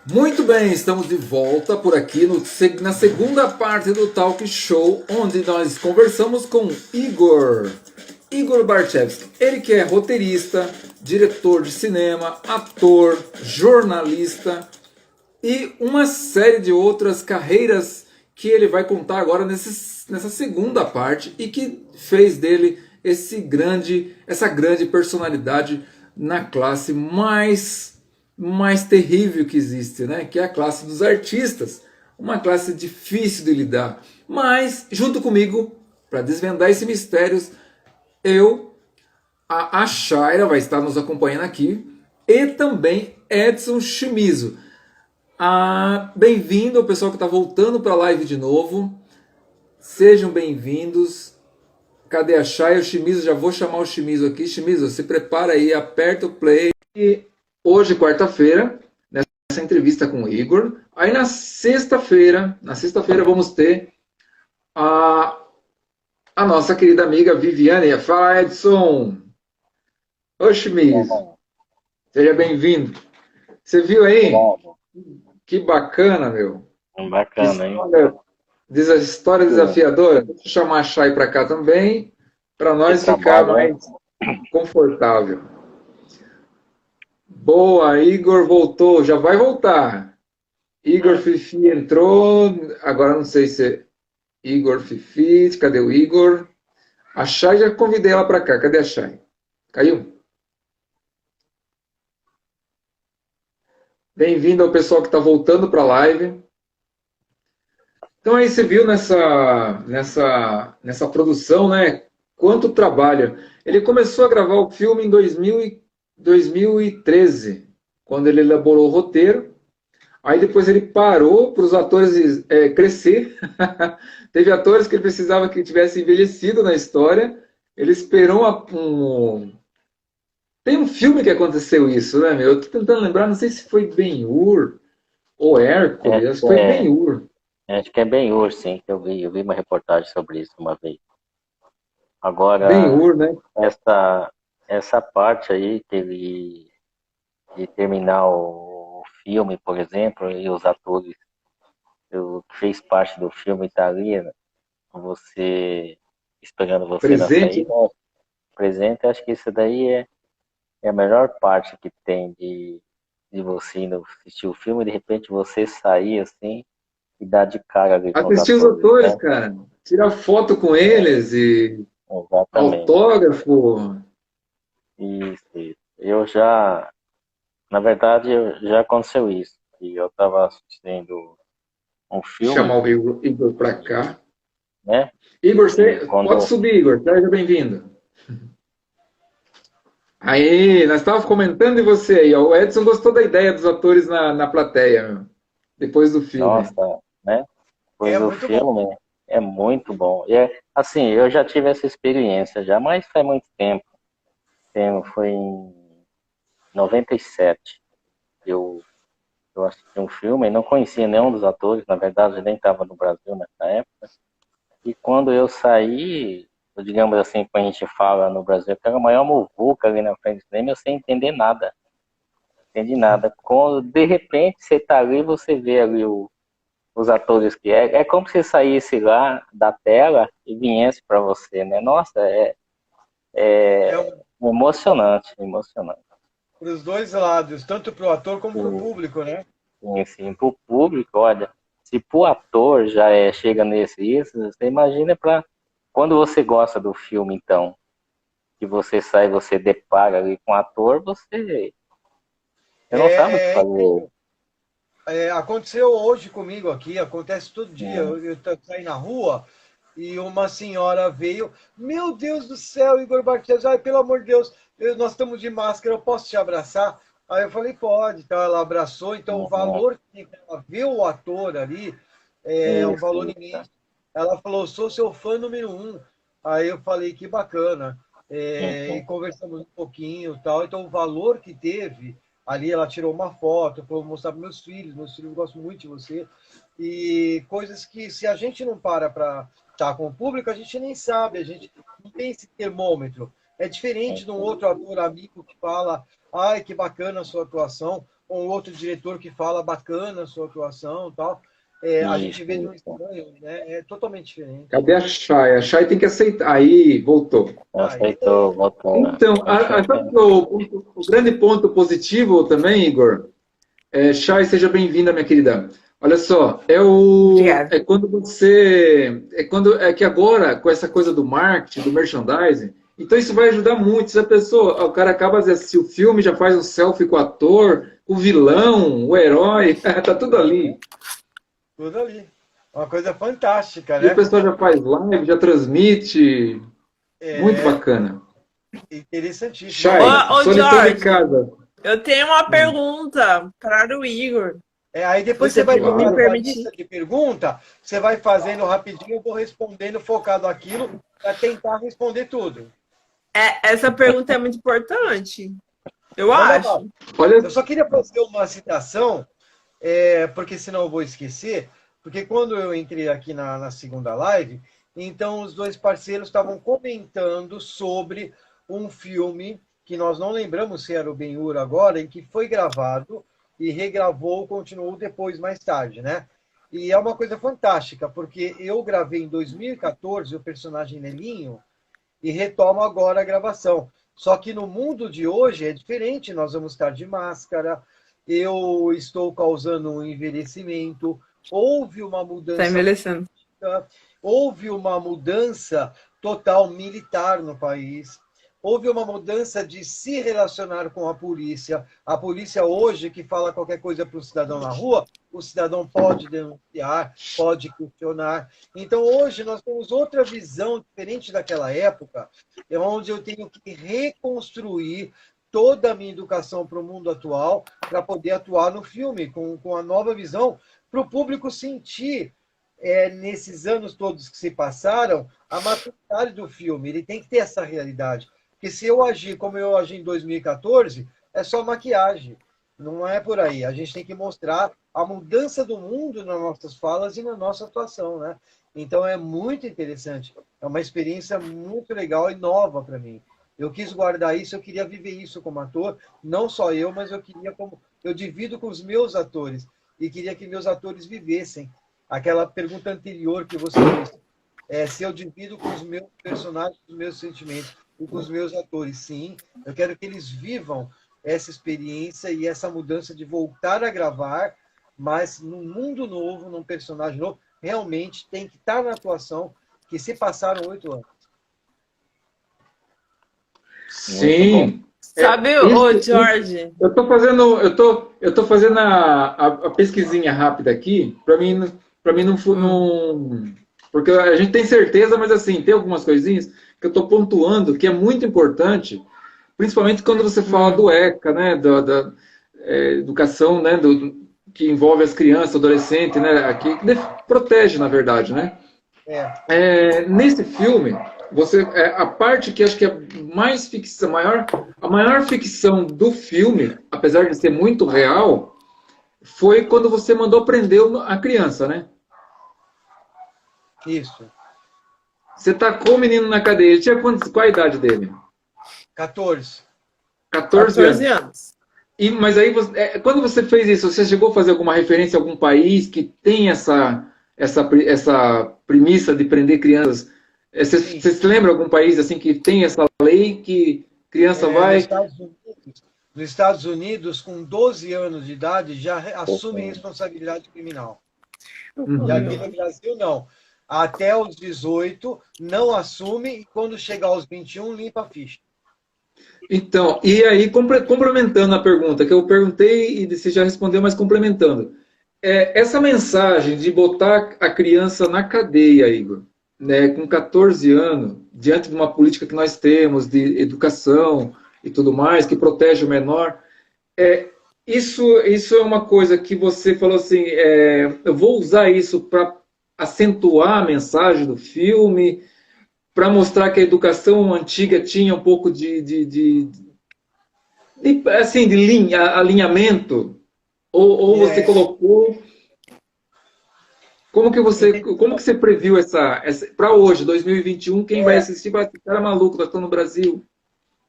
Muito bem, estamos de volta por aqui na segunda parte do Talk Show, onde nós conversamos com Igor Barchevsky. Ele que é roteirista, diretor de cinema, ator, jornalista e uma série de outras carreiras que ele vai contar agora nessa segunda parte e que fez dele essa grande personalidade na classe mais terrível que existe, né? Que é a classe dos artistas, uma classe difícil de lidar. Mas, junto comigo, para desvendar esse mistério, a Shaira vai estar nos acompanhando aqui, e também Edson Shimizu. Bem-vindo ao pessoal que está voltando para a live de novo. Sejam bem-vindos. Cadê a Shaira? O Shimizu, já vou chamar o Shimizu aqui. Shimizu, se prepara aí, aperta o play. E hoje, quarta-feira, nessa entrevista com o Igor. Aí na sexta-feira vamos ter a nossa querida amiga Viviane. Fala, Edson. Ô, Shimizu, seja bem-vindo. Você viu aí? Que bacana, meu. Bacana, hein? Diz a história desafiadora. Deixa eu chamar a Chay para cá também, para nós ficar mais confortável. Boa, Igor voltou, já vai voltar. Igor Fifi entrou, agora não sei se é Igor Fifi, cadê o Igor? A Chay, já convidei ela para cá, cadê a Chay? Caiu? Bem-vindo ao pessoal que está voltando para a live. Então aí você viu nessa produção, né? Quanto trabalho. Ele começou a gravar o filme em 2013, quando ele elaborou o roteiro. Aí depois ele parou para os atores crescer. Teve atores que ele precisava que tivesse envelhecido na história. Ele esperou Tem um filme que aconteceu isso, né, meu? Eu tô tentando lembrar, não sei se foi Ben-Hur ou Hércules, acho que foi Ben-Hur. Acho que é Ben-Hur, sim, que eu vi uma reportagem sobre isso uma vez. Agora, Ben-Hur, né? essa parte aí de terminar o filme, por exemplo, e os atores que fez parte do filme tá ali, né, esperando você Presente. na saída, presente, acho que isso daí é a melhor parte que tem de você indo assistir o filme, e de repente você sair assim e dar de cara ali com os Assistir os atores, atores, né? cara. Tirar foto com eles e Exatamente. autógrafo. Isso. Na verdade, já aconteceu isso. E eu estava assistindo um filme, Chamar o Igor para cá. né? Igor, E pode subir, Igor. Seja bem-vindo. Aí, nós estávamos comentando de você aí. Ó. O Edson gostou da ideia dos atores na plateia, meu. Depois do filme. Nossa, né? Pois o filme é muito bom. E assim, eu já tive essa experiência já, mas faz muito tempo. Foi em 97. Eu assisti um filme e não conhecia nenhum dos atores, na verdade eu nem estava no Brasil nessa época. E quando eu saí, digamos assim, quando a gente fala no Brasil, que era a maior muvuca ali na frente do cinema, eu sem entender nada. Entendi nada. Quando de repente você está ali, você vê ali os atores que é como se saísse lá da tela e viesse para você, né? Nossa, emocionante. Para os dois lados, tanto para o ator como para o público, né? Sim, para o público, olha, se para o ator já chega isso, você imagina para quando você gosta do filme, então, que você sai, você depara ali com o ator, você não sabe o que fazer. Aconteceu hoje comigo aqui, acontece todo dia. Eu saí na rua e uma senhora veio. Meu Deus do céu, Igor Barthez, ai, pelo amor de Deus, nós estamos de máscara, eu posso te abraçar? Aí eu falei, pode. Então ela abraçou, então o valor que ela viu o ator ali é um valor imenso. Ela falou, sou seu fã número 1. Aí eu falei, que bacana. E conversamos um pouquinho e tal. Então o valor que teve. Ali ela tirou uma foto, foi mostrar para meus filhos gostam muito de você. E coisas que, se a gente não para estar com o público, a gente nem sabe, a gente não tem esse termômetro. É diferente de um outro ator amigo que fala, ai, que bacana a sua atuação, ou um outro diretor que fala, bacana a sua atuação e tal. A gente vê no estranho, né? É totalmente diferente. Cadê a Chay? A Chay tem que aceitar. Aí, voltou. Aceitou, voltou. Então, o grande ponto positivo também, Igor, Chay, seja bem-vinda, minha querida. Olha só, Obrigada. Quando você. É que agora, com essa coisa do marketing, do merchandising, então isso vai ajudar muito. Se a pessoa, o cara acaba de assistir o filme, já faz um selfie com o ator, o vilão, o herói, tá tudo ali. Tudo ali. Uma coisa fantástica, E né? o pessoal já faz live, já transmite. Muito bacana. Interessantíssimo. Chay, Ô, sua lição de Jorge. casa. Eu tenho uma pergunta para o Igor. Aí depois Você você vai pode me pegar uma permitir? lista de pergunta, você vai fazendo rapidinho, eu vou respondendo focado aquilo para tentar responder tudo. Essa pergunta é muito importante. Eu Vamos lá. acho. Olha, Eu só queria fazer uma citação, porque senão eu vou esquecer, porque quando eu entrei aqui na segunda live, então os dois parceiros estavam comentando sobre um filme que nós não lembramos se era o Ben-Hur agora, em que foi gravado e regravou, continuou depois, mais tarde, né? E é uma coisa fantástica, porque eu gravei em 2014 o personagem Nelinho e retomo agora a gravação. Só que no mundo de hoje é diferente, nós vamos estar de máscara, eu estou causando um envelhecimento, houve uma mudança. Está envelhecendo. Houve uma mudança total militar no país. Houve uma mudança de se relacionar com a polícia. A polícia hoje, que fala qualquer coisa para o cidadão na rua, o cidadão pode denunciar, pode questionar. Então, hoje, nós temos outra visão diferente daquela época, onde eu tenho que reconstruir toda a minha educação para o mundo atual, para poder atuar no filme, com a nova visão, para o público sentir, nesses anos todos que se passaram, a maturidade do filme. Ele tem que ter essa realidade. Porque se eu agir como eu agi em 2014, é só maquiagem. Não é por aí. A gente tem que mostrar a mudança do mundo nas nossas falas e na nossa atuação, né? Então é muito interessante. É uma experiência muito legal e nova para mim. Eu quis guardar isso, eu queria viver isso como ator. Não só eu, mas eu divido com os meus atores. E queria que meus atores vivessem. Aquela pergunta anterior que você fez. Se eu divido com os meus personagens, os meus sentimentos, e com os meus atores, sim. Eu quero que eles vivam essa experiência e essa mudança de voltar a gravar, mas num mundo novo, num personagem novo. Realmente tem que estar na atuação, que se passaram 8 anos. sim. Sabe, ô Jorge? Eu tô fazendo a pesquisinha rápida aqui, para mim não, porque a gente tem certeza, mas assim, tem algumas coisinhas que eu estou pontuando que é muito importante, principalmente quando você fala do ECA, né, da educação, né, que envolve as crianças, adolescentes, né, que protege, na verdade, né. Nesse filme, a parte que acho que é mais ficção, a maior ficção do filme, apesar de ser muito real, foi quando você mandou prender a criança, né? Isso. Você tacou o menino na cadeia. Qual a idade dele? 14. 14 anos. Mas aí, quando você fez isso, você chegou a fazer alguma referência a algum país que tem essa premissa de prender crianças? Você se lembra de algum país assim que tem essa lei que criança vai... Nos Estados Unidos, com 12 anos de idade, já assume responsabilidade criminal. E aqui no Brasil, não. Até os 18, não assume, e quando chegar aos 21, limpa a ficha. Então, e aí, complementando a pergunta, que eu perguntei e você já respondeu, mas complementando. essa mensagem de botar a criança na cadeia, Igor, né, com 14 anos, diante de uma política que nós temos de educação e tudo mais, que protege o menor, isso é uma coisa que você falou assim, eu vou usar isso para acentuar a mensagem do filme, para mostrar que a educação antiga tinha um pouco assim, de alinhamento, ou você colocou. Como que você previu essa para hoje, 2021, quem vai assistir vai ficar maluco, nós estamos no Brasil.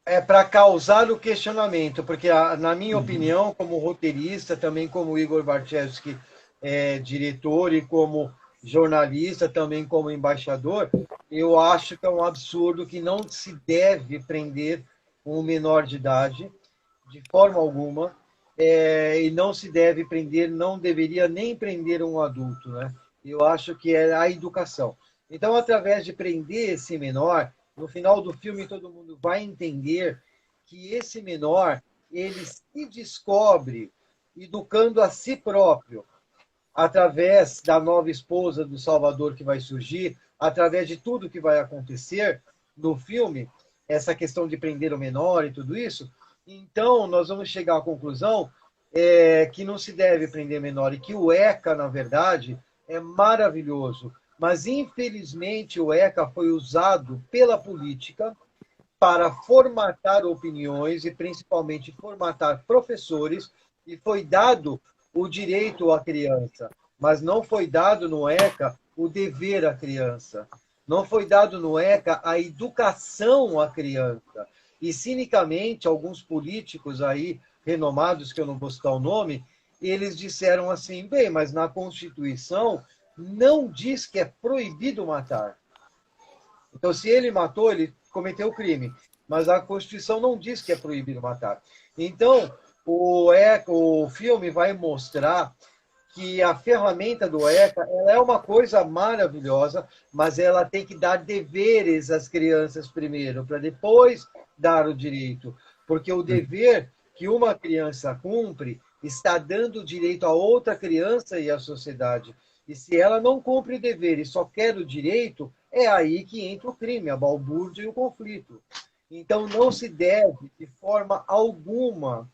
É para causar o questionamento, porque, na minha opinião, como roteirista, também como Igor Bartchevsky é diretor e como jornalista, também como embaixador, eu acho que é um absurdo que não se deve prender um menor de idade, de forma alguma, e não se deve prender, não deveria nem prender um adulto, né? Eu acho que é a educação. Então, através de prender esse menor, no final do filme todo mundo vai entender que esse menor, ele se descobre educando a si próprio, através da nova esposa do Salvador que vai surgir, através de tudo que vai acontecer no filme, essa questão de prender o menor e tudo isso. Então, nós vamos chegar à conclusão que não se deve prender menor e que o ECA, na verdade, é maravilhoso. Mas, infelizmente, o ECA foi usado pela política para formatar opiniões e, principalmente, formatar professores, e foi dado o direito à criança, mas não foi dado no ECA o dever à criança. Não foi dado no ECA a educação à criança. E, cinicamente, alguns políticos aí, renomados, que eu não vou citar o nome, eles disseram assim, bem, mas na Constituição não diz que é proibido matar. Então, se ele matou, ele cometeu o crime. Mas a Constituição não diz que é proibido matar. Então, o filme vai mostrar que a ferramenta do ECA ela é uma coisa maravilhosa, mas ela tem que dar deveres às crianças primeiro, para depois dar o direito. Porque o dever que uma criança cumpre está dando direito a outra criança e à sociedade. E se ela não cumpre o dever e só quer o direito, é aí que entra o crime, a balbúrdia e o conflito. Então, não se deve, de forma alguma,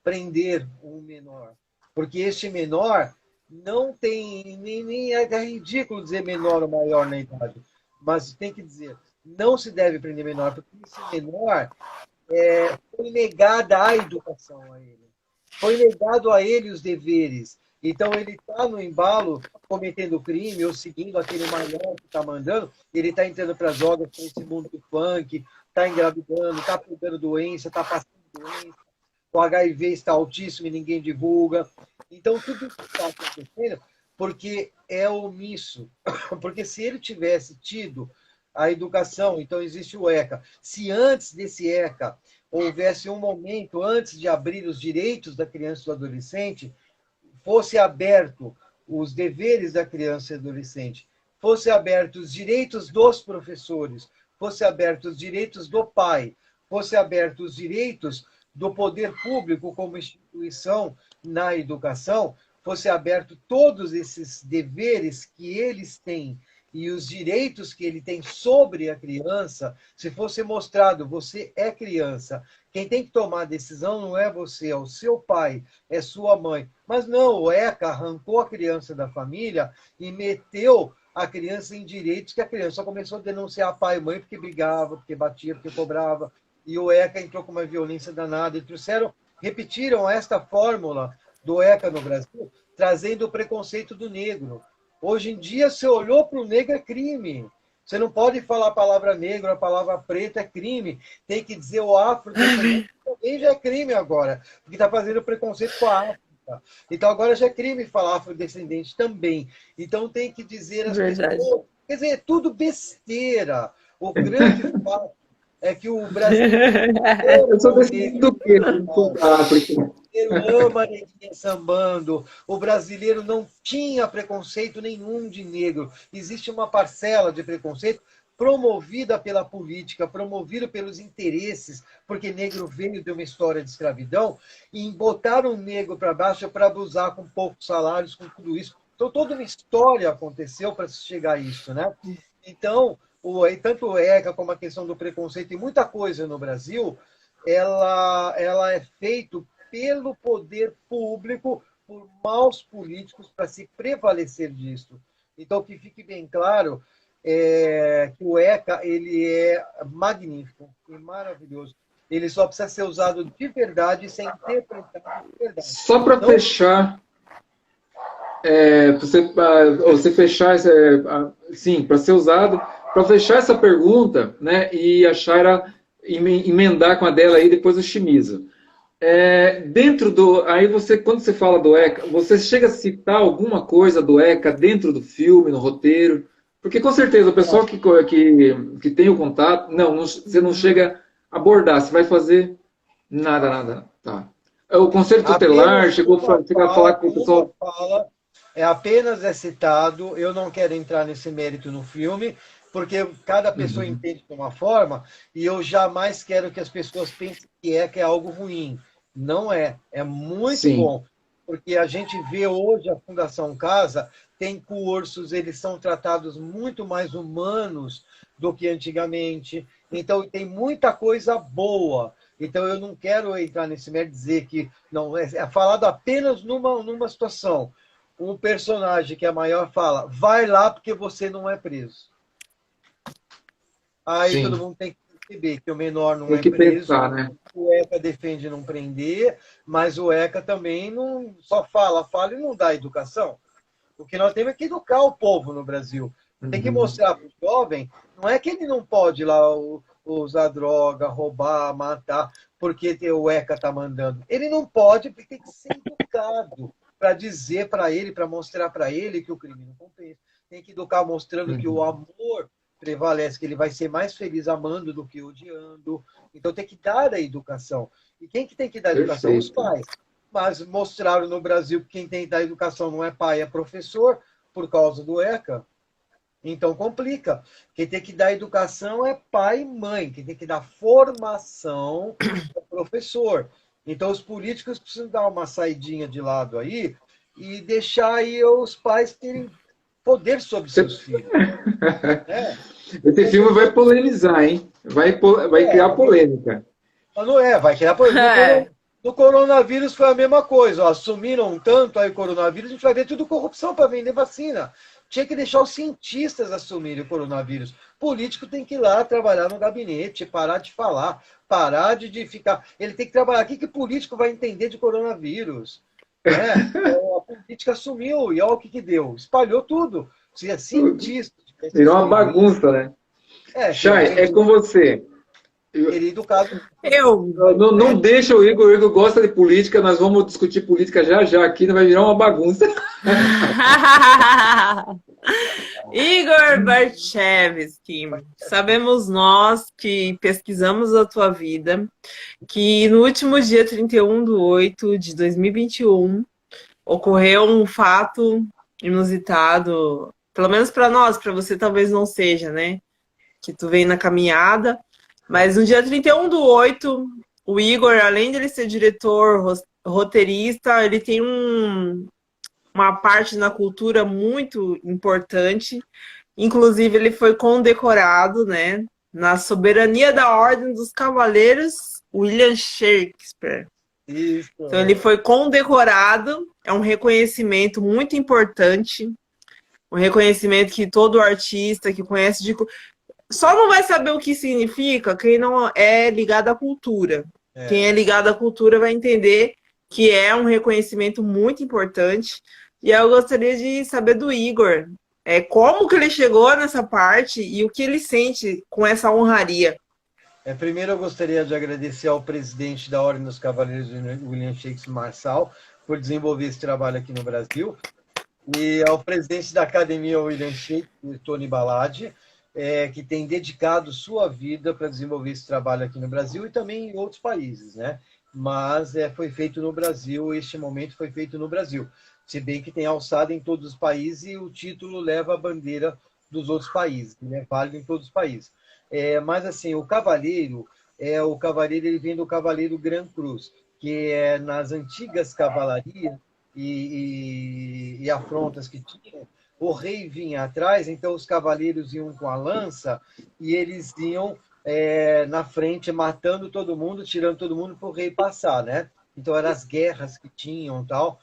prender um menor. Porque este menor não tem, nem é ridículo dizer menor ou maior na idade, mas tem que dizer, não se deve prender menor, porque esse menor foi negada a educação a ele. Foi negado a ele os deveres. Então, ele está no embalo, cometendo crime, ou seguindo aquele maior que está mandando, ele está entrando para as drogas, para esse mundo do funk, está engravidando, está pegando doença, está passando doença, o HIV está altíssimo e ninguém divulga. Então, tudo isso está acontecendo porque é omisso. Porque se ele tivesse tido a educação, então existe o ECA. Se antes desse ECA houvesse um momento, antes de abrir os direitos da criança e do adolescente, fosse aberto os deveres da criança e adolescente, fosse aberto os direitos dos professores, fosse aberto os direitos do pai, fosse aberto os direitos do poder público como instituição na educação, fosse aberto todos esses deveres que eles têm e os direitos que ele tem sobre a criança, se fosse mostrado, você é criança, quem tem que tomar a decisão não é você, é o seu pai, é sua mãe. Mas não, o ECA arrancou a criança da família e meteu a criança em direitos que a criança começou a denunciar pai e mãe porque brigava, porque batia, porque cobrava. E o ECA entrou com uma violência danada. E repetiram esta fórmula do ECA no Brasil, trazendo o preconceito do negro. Hoje em dia, se olhou para o negro, é crime. Você não pode falar a palavra negro, a palavra preta é crime. Tem que dizer o afrodescendente também já é crime agora, porque está fazendo preconceito com a África. Então agora já é crime falar afrodescendente também. Então tem que dizer as pessoas. Quer dizer, é tudo besteira. O grande fato é que o brasileiro Eu sou desse do que África. O brasileiro ama neguinha sambando. O brasileiro não tinha preconceito nenhum de negro. Existe uma parcela de preconceito promovida pela política, promovida pelos interesses, porque negro veio de uma história de escravidão, e botaram o negro para baixo para abusar com poucos salários, com tudo isso. Então, toda uma história aconteceu para se chegar a isso, né? Então, tanto o ECA como a questão do preconceito e muita coisa no Brasil, ela é feito pelo poder público, por maus políticos, para se prevalecer disso. Então, que fique bem claro que o ECA ele é magnífico e maravilhoso. Ele só precisa ser usado de verdade, sem interpretado de verdade. Só para fechar, você fechar, sim, para ser usado, para fechar essa pergunta, né, e a Shaira emendar com a dela aí, depois o Shimizu. Dentro do. Aí você, quando você fala do ECA, você chega a citar alguma coisa do ECA dentro do filme, no roteiro? Porque com certeza o pessoal que tem o contato, você não chega a abordar, você vai fazer nada. Tá. O Conselho Tutelar chegou a falar com o pessoal. Apenas é citado, eu não quero entrar nesse mérito no filme, porque cada pessoa entende de uma forma, e eu jamais quero que as pessoas pensem que é algo ruim. Não é. É muito bom. Porque a gente vê hoje a Fundação Casa, tem cursos, eles são tratados muito mais humanos do que antigamente. Então, tem muita coisa boa. Então, eu não quero entrar nesse mérito e dizer que não é falado apenas numa situação. Um personagem que é maior fala, vai lá porque você não é preso. Aí todo mundo tem que perceber que o menor não é preso. Pensar, né? O ECA defende não prender, mas o ECA também não só fala e não dá educação. O que nós temos é que educar o povo no Brasil. Tem que mostrar para o jovem, não é que ele não pode lá usar droga, roubar, matar, porque o ECA está mandando. Ele não pode, porque tem que ser educado para dizer para ele, para mostrar para ele que o crime não compensa. Tem que educar mostrando que o amor prevalece, que ele vai ser mais feliz amando do que odiando. Então tem que dar a educação. E quem que tem que dar a educação? Os pais. Mas mostraram no Brasil que quem tem que dar a educação não é pai, é professor, por causa do ECA. Então complica. Quem tem que dar educação é pai e mãe. Quem tem que dar formação é professor. Então os políticos precisam dar uma saidinha de lado aí e deixar aí os pais terem poder sobre seus filhos. Esse filme vai polemizar, hein? Vai criar polêmica. Mas não vai criar polêmica. No coronavírus foi a mesma coisa. Ó, assumiram tanto aí o coronavírus, a gente vai ver tudo corrupção para vender vacina. Tinha que deixar os cientistas assumirem o coronavírus. Político tem que ir lá trabalhar no gabinete, parar de falar, parar de ficar... Ele tem que trabalhar. O que político vai entender de coronavírus? A política assumiu e olha o que deu. Espalhou tudo. Se é cientista... Virou uma bagunça, né? Chay, é com você. Querido caso... Não deixa o Igor gosta de política, nós vamos discutir política já aqui, não vai virar uma bagunça. Igor Bartchevsky, sabemos nós que pesquisamos a tua vida, que no último dia 31/8/2021 ocorreu um fato inusitado, pelo menos para nós, para você talvez não seja, né? Que tu vem na caminhada. Mas no dia 31/8, o Igor, além de ele ser diretor, roteirista, ele tem uma parte na cultura muito importante. Inclusive, ele foi condecorado, né, na soberania da Ordem dos Cavaleiros William Shakespeare. Isso. Então, ele foi condecorado. É um reconhecimento muito importante. Um reconhecimento que todo artista que conhece de... Só não vai saber o que significa quem não é ligado à cultura. Quem é ligado à cultura vai entender que é um reconhecimento muito importante. E eu gostaria de saber do Igor, como que ele chegou nessa parte e o que ele sente com essa honraria. Primeiro eu gostaria de agradecer ao presidente da Ordem dos Cavaleiros, William Shakespeare Marçal, por desenvolver esse trabalho aqui no Brasil, e ao presidente da Academia William Shakespeare, Tony Baladi, que tem dedicado sua vida para desenvolver esse trabalho aqui no Brasil e também em outros países, né? Mas foi feito no Brasil, este momento foi feito no Brasil. Se bem que tem alçada em todos os países e o título leva a bandeira dos outros países, ele é válido em todos os países. Mas assim, o cavaleiro ele vem do cavaleiro Gran Cruz, que é nas antigas cavalarias e afrontas que tinham, o rei vinha atrás, então os cavaleiros iam com a lança e eles iam na frente matando todo mundo, tirando todo mundo para o rei passar, né? Então eram as guerras que tinham tal,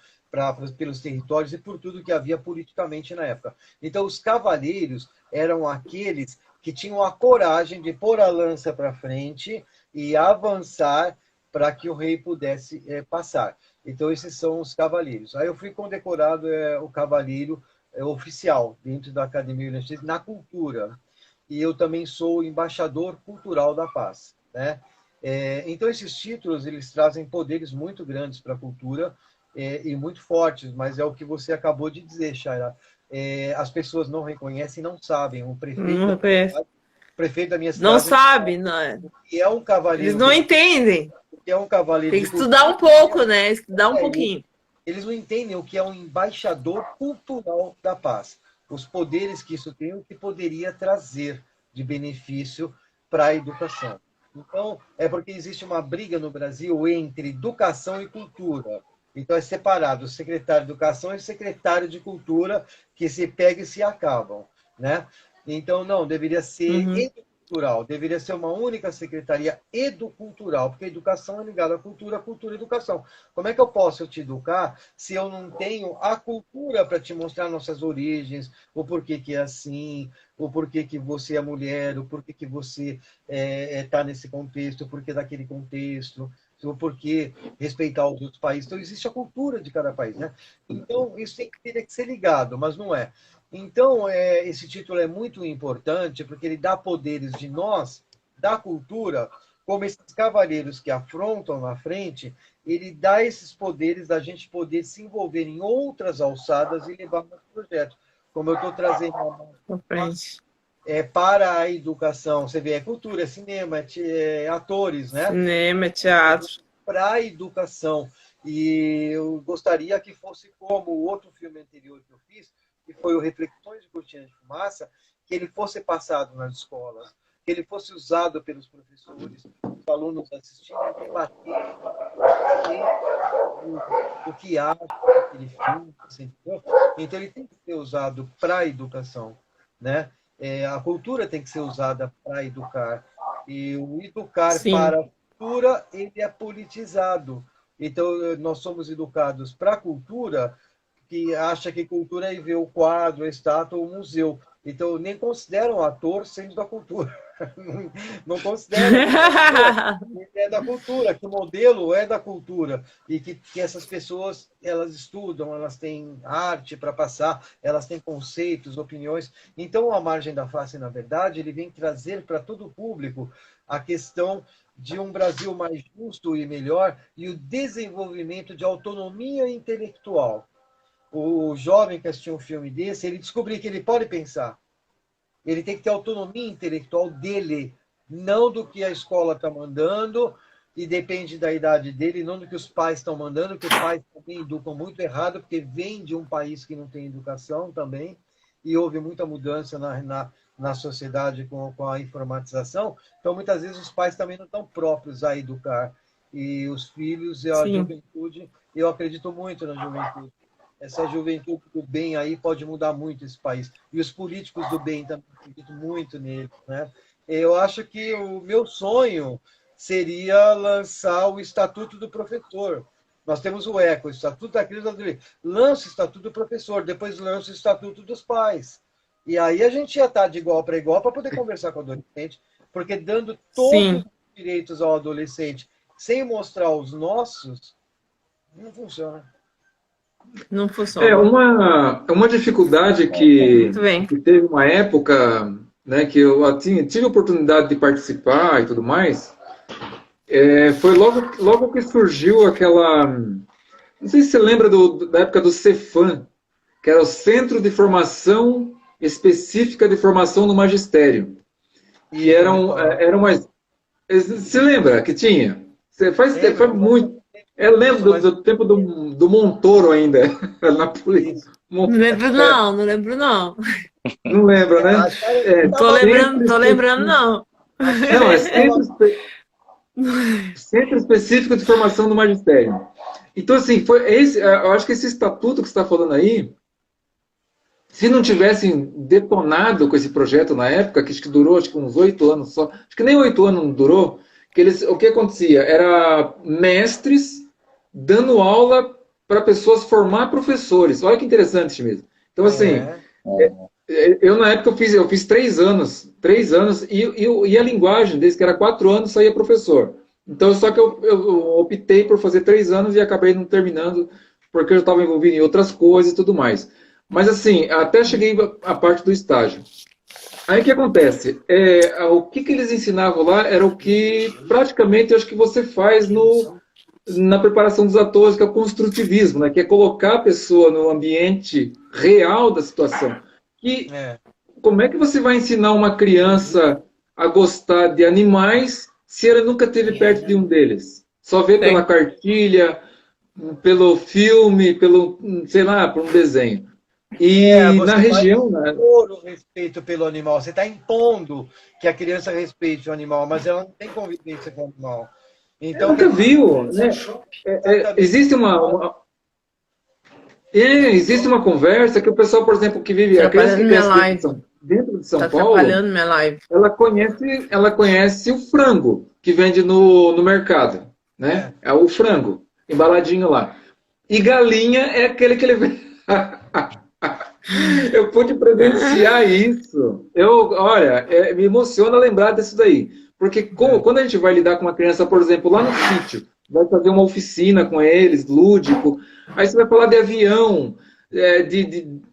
pelos territórios e por tudo que havia politicamente na época. Então os cavaleiros eram aqueles que tinham a coragem de pôr a lança para frente e avançar para que o rei pudesse passar. Então esses são os cavaleiros. Aí eu fui condecorado o cavaleiro oficial dentro da Academia Universitária na cultura. E eu também sou embaixador cultural da paz, né? Então esses títulos eles trazem poderes muito grandes para a cultura e muito fortes, mas é o que você acabou de dizer, Shaira. As pessoas não reconhecem, não sabem. O prefeito da minha cidade não sabe, não é? Que é um cavaleiro. Eles não entendem. Que é um cavaleiro. Tem que estudar um pouco, né? Estudar um pouquinho. Eles não entendem o que é um embaixador cultural da paz. Os poderes que isso tem, o que poderia trazer de benefício para a educação. Então, é porque existe uma briga no Brasil entre educação e cultura. Então, é separado o secretário de Educação e o secretário de Cultura, que se pegam e se acabam, né? Então, não, deveria ser educultural, deveria ser uma única secretaria educultural, porque a educação é ligada à cultura e educação. Como é que eu posso te educar se eu não tenho a cultura para te mostrar nossas origens, o porquê que é assim, o porquê que você é mulher, o porquê que você está nesse contexto, o porquê daquele contexto, o porquê respeitar os outros países. Então, existe a cultura de cada país, né? Então, isso teria que ser ligado, mas não é. Então, esse título é muito importante, porque ele dá poderes de nós, da cultura, como esses cavaleiros que afrontam na frente, ele dá esses poderes da gente poder se envolver em outras alçadas e levar nosso projeto. Como eu estou trazendo para a educação, você vê, é cultura, é cinema, é atores, né? Cinema, teatro. Para a educação. E eu gostaria que fosse como o outro filme anterior que eu fiz, que foi o Reflexões de Cortina de Fumaça, que ele fosse passado nas escolas, que ele fosse usado pelos professores, os alunos assistindo, debater o que acham daquele filme. Então, ele tem que ser usado para a educação, né? A cultura tem que ser usada para educar. E o educar para a cultura, ele é politizado. Então, nós somos educados para a cultura, que acha que cultura é ver o quadro, a estátua, o museu. Então, nem consideram o ator sendo da cultura. Não consideram. É da cultura, que o modelo é da cultura. E que essas pessoas, elas estudam, elas têm arte para passar, elas têm conceitos, opiniões. Então, a Margem da Face, na verdade, ele vem trazer para todo o público a questão de um Brasil mais justo e melhor e o desenvolvimento de autonomia intelectual. O jovem que assistiu um filme desse, ele descobriu que ele pode pensar. Ele tem que ter autonomia intelectual dele, não do que a escola está mandando, e depende da idade dele, não do que os pais estão mandando, porque os pais também educam muito errado, porque vem de um país que não tem educação também, e houve muita mudança na sociedade com a informatização. Então, muitas vezes, os pais também não estão próprios a educar. E os filhos e a juventude, eu acredito muito na juventude. Essa juventude do bem aí pode mudar muito esse país. E os políticos do bem também, acredito muito neles, né? Eu acho que o meu sonho seria lançar o Estatuto do Professor. Nós temos o ECA, o Estatuto da Criança e do Adolescente. Lança o Estatuto do Professor, depois lança o Estatuto dos Pais. E aí a gente ia estar de igual para igual para poder conversar com o adolescente, porque dando todos os direitos ao adolescente sem mostrar os nossos, não funciona. Não funciona. Uma dificuldade que teve uma época, né, que eu tive a oportunidade de participar e tudo mais, foi logo que surgiu aquela... Não sei se você lembra da época do Cefam, que era o Centro de Formação Específica de Formação no Magistério. E era uma... Você lembra que tinha? Foi muito... Eu lembro do tempo do Montoro ainda, na polícia. Não lembro não. Não lembra, né? A série É, Tô tava lembrando, tô sempre lembrando, não. Não, é tava- Centro Específico de Formação do Magistério. Então, assim, eu acho que esse estatuto que você está falando aí, se não tivessem detonado com esse projeto na época, que acho que durou acho que uns 8 anos só, acho que nem 8 anos não durou, o que acontecia? Era mestres dando aula para pessoas formar professores. Olha que interessante mesmo. Então, assim, É, eu na época eu fiz 3 anos e a linguagem, desde que era 4 anos, saía professor. Então, só que eu optei por fazer 3 anos e acabei não terminando, porque eu estava envolvido em outras coisas e tudo mais. Mas assim, até cheguei à parte do estágio. Aí o que acontece? O que eles ensinavam lá era o que praticamente eu acho que você faz na preparação dos atores, que é o construtivismo, né? Que é colocar a pessoa no ambiente real da situação. E é. como é que você vai ensinar uma criança a gostar de animais se ela nunca esteve perto de um deles? Só vê pela Tem. cartilha, pelo filme, pelo, sei lá, por um desenho. E na Você vai região, né? impor o respeito pelo animal. Você está impondo que a criança respeite o animal, mas ela não tem convivência com o animal. Então, quer Nunca dizer, viu, né? exatamente. Existe uma conversa que o pessoal, por exemplo, que vive, a criança Atrapalhando que minha cresce live. dentro de Tá São Paulo, atrapalhando minha live. ela conhece o frango que vende no mercado, né? É, É o frango, embaladinho lá. E galinha é aquele que ele vende. Eu pude presenciar isso. Olha, me emociona lembrar disso daí. Porque é. quando a gente vai lidar com uma criança, por exemplo, lá no sítio, vai fazer uma oficina com eles, lúdico, aí você vai falar de avião,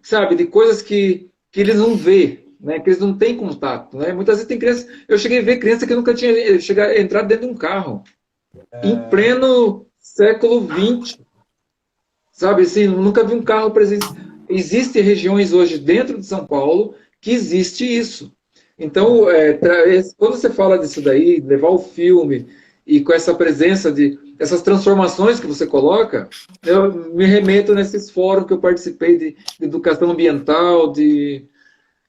sabe, de coisas que eles não vê, né, que eles não têm contato. Né? Muitas vezes tem criança. Eu cheguei a ver criança que nunca tinha entrado dentro de um carro, em pleno século XX. Sabe assim, nunca vi um carro presente. Existem regiões hoje dentro de São Paulo que existe isso. Então, quando você fala disso daí, levar o filme e com essa presença de essas transformações que você coloca, eu me remeto nesses fóruns que eu participei de educação ambiental, que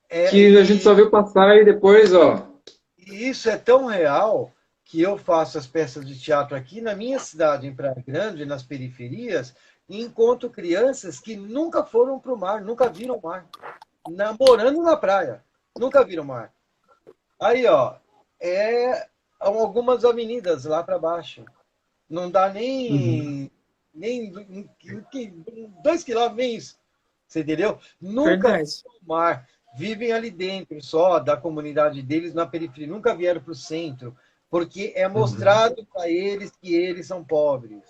a gente só E viu passar e depois, ó. E isso é tão real que eu faço as peças de teatro aqui na minha cidade, em Praia Grande, nas periferias, e encontro crianças que nunca foram para o mar, nunca viram o mar, morando na praia, nunca viram o mar. Aí, ó, algumas avenidas lá para baixo. Não dá Uhum. nem 2 quilômetros, nem isso. Você entendeu? Nunca Verdade. viram o mar. Vivem ali dentro só da comunidade deles na periferia. Nunca vieram para o centro. Porque é Uhum. mostrado para eles que eles são pobres.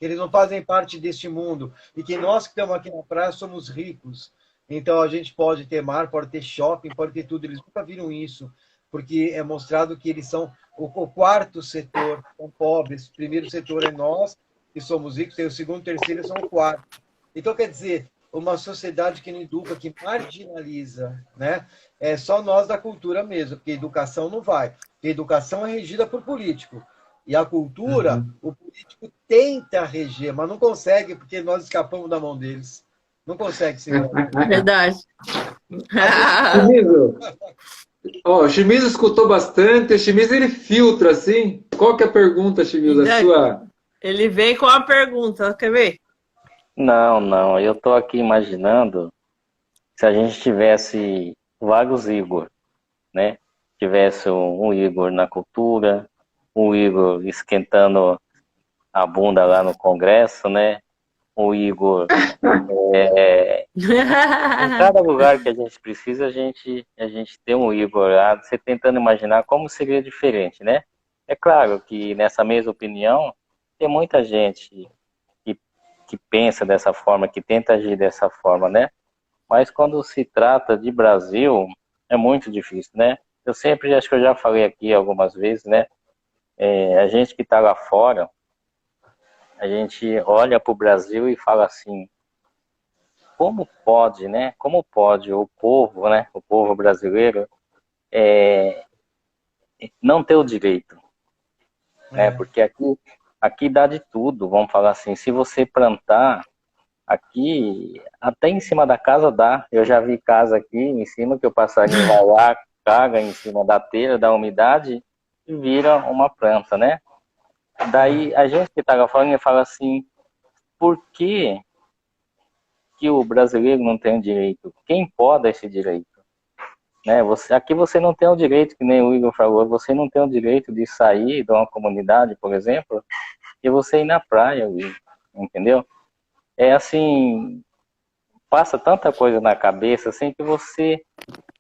Que eles não fazem parte deste mundo. E que nós que estamos aqui na praia somos ricos. Então a gente pode ter mar, pode ter shopping, pode ter tudo. Eles nunca viram isso. Porque é mostrado que eles são o quarto setor, são pobres. O primeiro setor é nós, que somos ricos. Tem o segundo, o terceiro são o quarto. Então, quer dizer, uma sociedade que não educa, que marginaliza, né? É só nós da cultura mesmo, porque educação não vai. Porque educação é regida por político. E a cultura, Uhum. o político tenta reger, mas não consegue, porque nós escapamos da mão deles. Não consegue segurar. Verdade. A gente Chimizo, ó, o Chimizo escutou bastante. O Chimizo ele filtra assim. Qual que é a pergunta, Chimizo? A Ainda sua. ele vem com a pergunta, quer ver? Não, não, eu tô aqui imaginando se a gente tivesse vários Igor, né? Tivesse um Igor na cultura, um Igor esquentando a bunda lá no Congresso, né? Um Igor em cada lugar que a gente precisa, a gente tem um Igor lá, você tentando imaginar como seria diferente, né? É claro que nessa mesma opinião, tem muita gente que, que pensa dessa forma, que tenta agir dessa forma, né? Mas quando se trata de Brasil, é muito difícil, né? Eu sempre, acho que eu já falei aqui algumas vezes, né? A gente que está lá fora, a gente olha para o Brasil e fala assim, como pode, né? Como pode o povo, né? O povo brasileiro não ter o direito, né? é, Porque aqui dá de tudo, vamos falar assim. Se você plantar, Aqui, até em cima da casa dá. Eu já vi casa aqui em cima que o passarinho vai lá, caga em cima da telha, da umidade e vira uma planta, né? Daí a gente que estava falando fala assim, por que que o brasileiro não tem o direito? Quem pode esse direito? Né? Aqui você não tem o direito, que nem o Igor falou, você não tem o direito de sair de uma comunidade, por exemplo, e você ir na praia, Igor, entendeu? É assim, passa tanta coisa na cabeça assim que você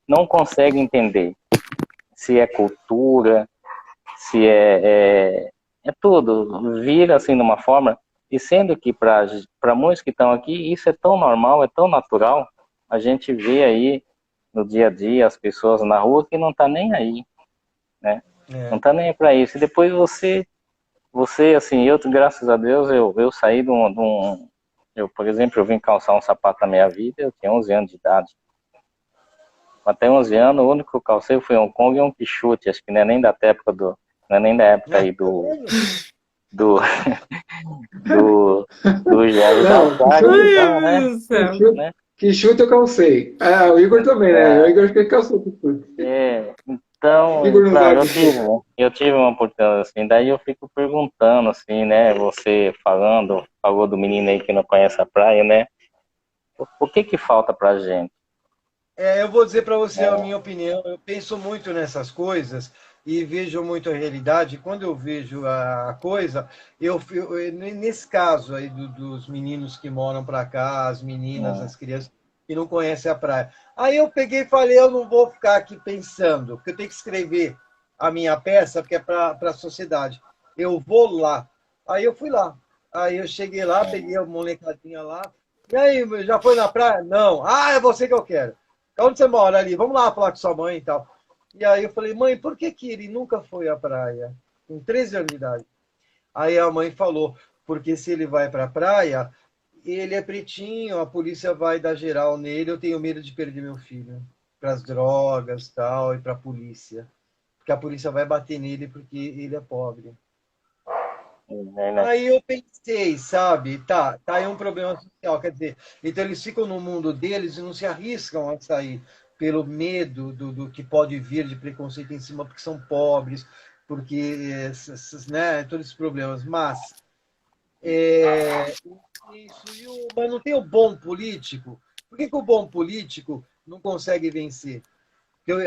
não consegue entender se é cultura, se é tudo, vira assim de uma forma, e sendo que para muitos que estão aqui, isso é tão normal, é tão natural, a gente vê aí no dia a dia as pessoas na rua que não tá nem aí, né? Não tá nem aí para isso. E depois você assim, eu, graças a Deus, eu saí eu, por exemplo, eu vim calçar um sapato na minha vida, eu tinha 11 anos de idade. Até 11 anos, o único que eu calcei foi um Kong e um Quixote, acho que não é nem da época não é nem da época aí do Gelo da Praia, então, né? Que chute eu calcei. O Igor também, né? O Igor que calçou que chute. Então, claro, eu tive uma oportunidade assim, daí eu fico perguntando assim, né? Você falou do menino aí que não conhece a praia, né? O que falta pra gente? Eu vou dizer para você a minha opinião. Eu penso muito nessas coisas e vejo muito a realidade. Quando eu vejo a coisa, nesse caso aí dos meninos que moram para cá, as meninas, as crianças que não conhecem a praia. Aí eu peguei e falei, eu não vou ficar aqui pensando, porque eu tenho que escrever a minha peça, porque é para a sociedade. Eu vou lá. Aí eu fui lá. Aí eu cheguei lá, peguei a molecadinha lá. E aí, já foi na praia? Não. É você que eu quero. Onde você mora ali? Vamos lá falar com sua mãe e tal. E aí eu falei, mãe, por que ele nunca foi à praia? Com 13 anos de idade. Aí a mãe falou, porque se ele vai para a praia, ele é pretinho, a polícia vai dar geral nele, eu tenho medo de perder meu filho. Para as drogas tal, e para a polícia. Porque a polícia vai bater nele porque ele é pobre. Aí eu pensei, sabe, tá aí um problema social, quer dizer, então eles ficam no mundo deles e não se arriscam a sair pelo medo do que pode vir de preconceito em cima, porque são pobres, porque, né, todos esses problemas. Mas, mas não tem o bom político. Por que o bom político não consegue vencer?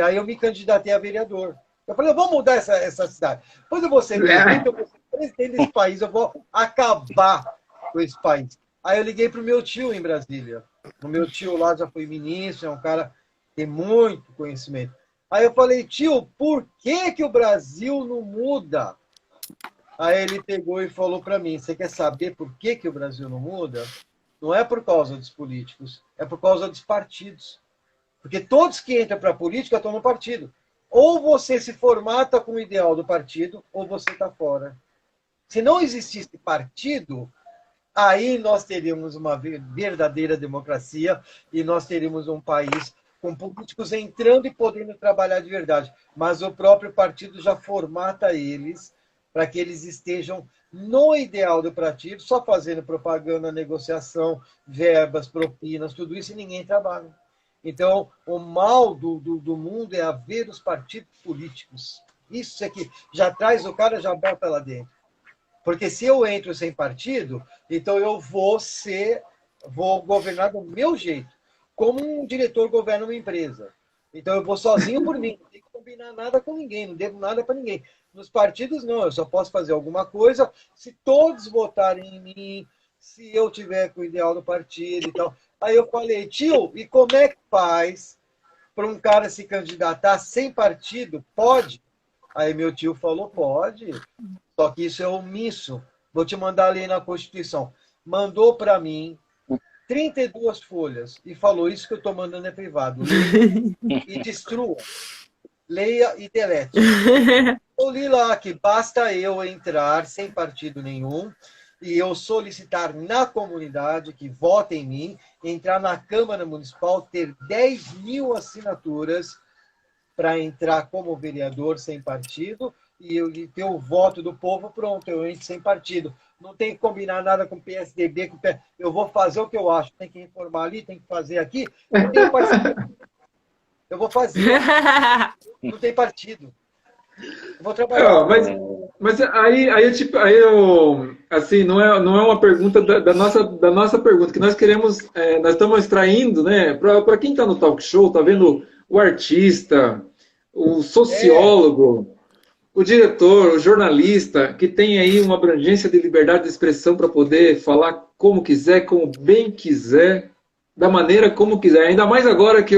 Aí eu me candidatei a vereador. Eu falei, vamos mudar essa cidade. Depois eu vou ser prefeito, eu vou ser presidente desse país, eu vou acabar com esse país. Aí eu liguei para o meu tio em Brasília. O meu tio lá já foi ministro, é um cara que tem muito conhecimento. Aí eu falei, tio, por que o Brasil não muda? Aí ele pegou e falou para mim, você quer saber por que o Brasil não muda? Não é por causa dos políticos, é por causa dos partidos. Porque todos que entram para a política estão no partido. Ou você se formata com o ideal do partido, ou você está fora. Se não existisse partido, aí nós teríamos uma verdadeira democracia e nós teríamos um país com políticos entrando e podendo trabalhar de verdade. Mas o próprio partido já formata eles para que eles estejam no ideal do partido, só fazendo propaganda, negociação, verbas, propinas, tudo isso, e ninguém trabalha. Então, o mal do mundo é haver os partidos políticos. Isso é que já traz o cara, já bota lá dentro. Porque se eu entro sem partido, então eu vou governar do meu jeito, como um diretor governa uma empresa. Então eu vou sozinho por mim, não tenho que combinar nada com ninguém, não devo nada para ninguém. Nos partidos, não, eu só posso fazer alguma coisa se todos votarem em mim, se eu tiver com o ideal do partido e tal. Aí eu falei, tio, e como é que faz para um cara se candidatar sem partido? Pode? Aí meu tio falou, pode, só que isso é omisso. Vou te mandar ali na Constituição. Mandou para mim 32 folhas e falou, isso que eu estou mandando é privado. Leia e destrua. Leia e delete. Eu li lá que basta eu entrar sem partido nenhum e eu solicitar na comunidade que vote em mim, entrar na Câmara Municipal, ter 10.000 assinaturas para entrar como vereador sem partido e ter o voto do povo, pronto, eu entro sem partido. não tem que combinar nada com o PSDB, eu vou fazer o que eu acho, tem que informar ali, tem que fazer aqui, não tem partido. Eu vou fazer, não tem partido. Eu vou trabalhar. Mas assim, não é uma pergunta da nossa pergunta, que nós queremos, nós estamos extraindo, né, para quem está no talk show, tá vendo o artista, o sociólogo, o diretor, o jornalista, que tem aí uma abrangência de liberdade de expressão para poder falar como quiser, como bem quiser, da maneira como quiser. Ainda mais agora que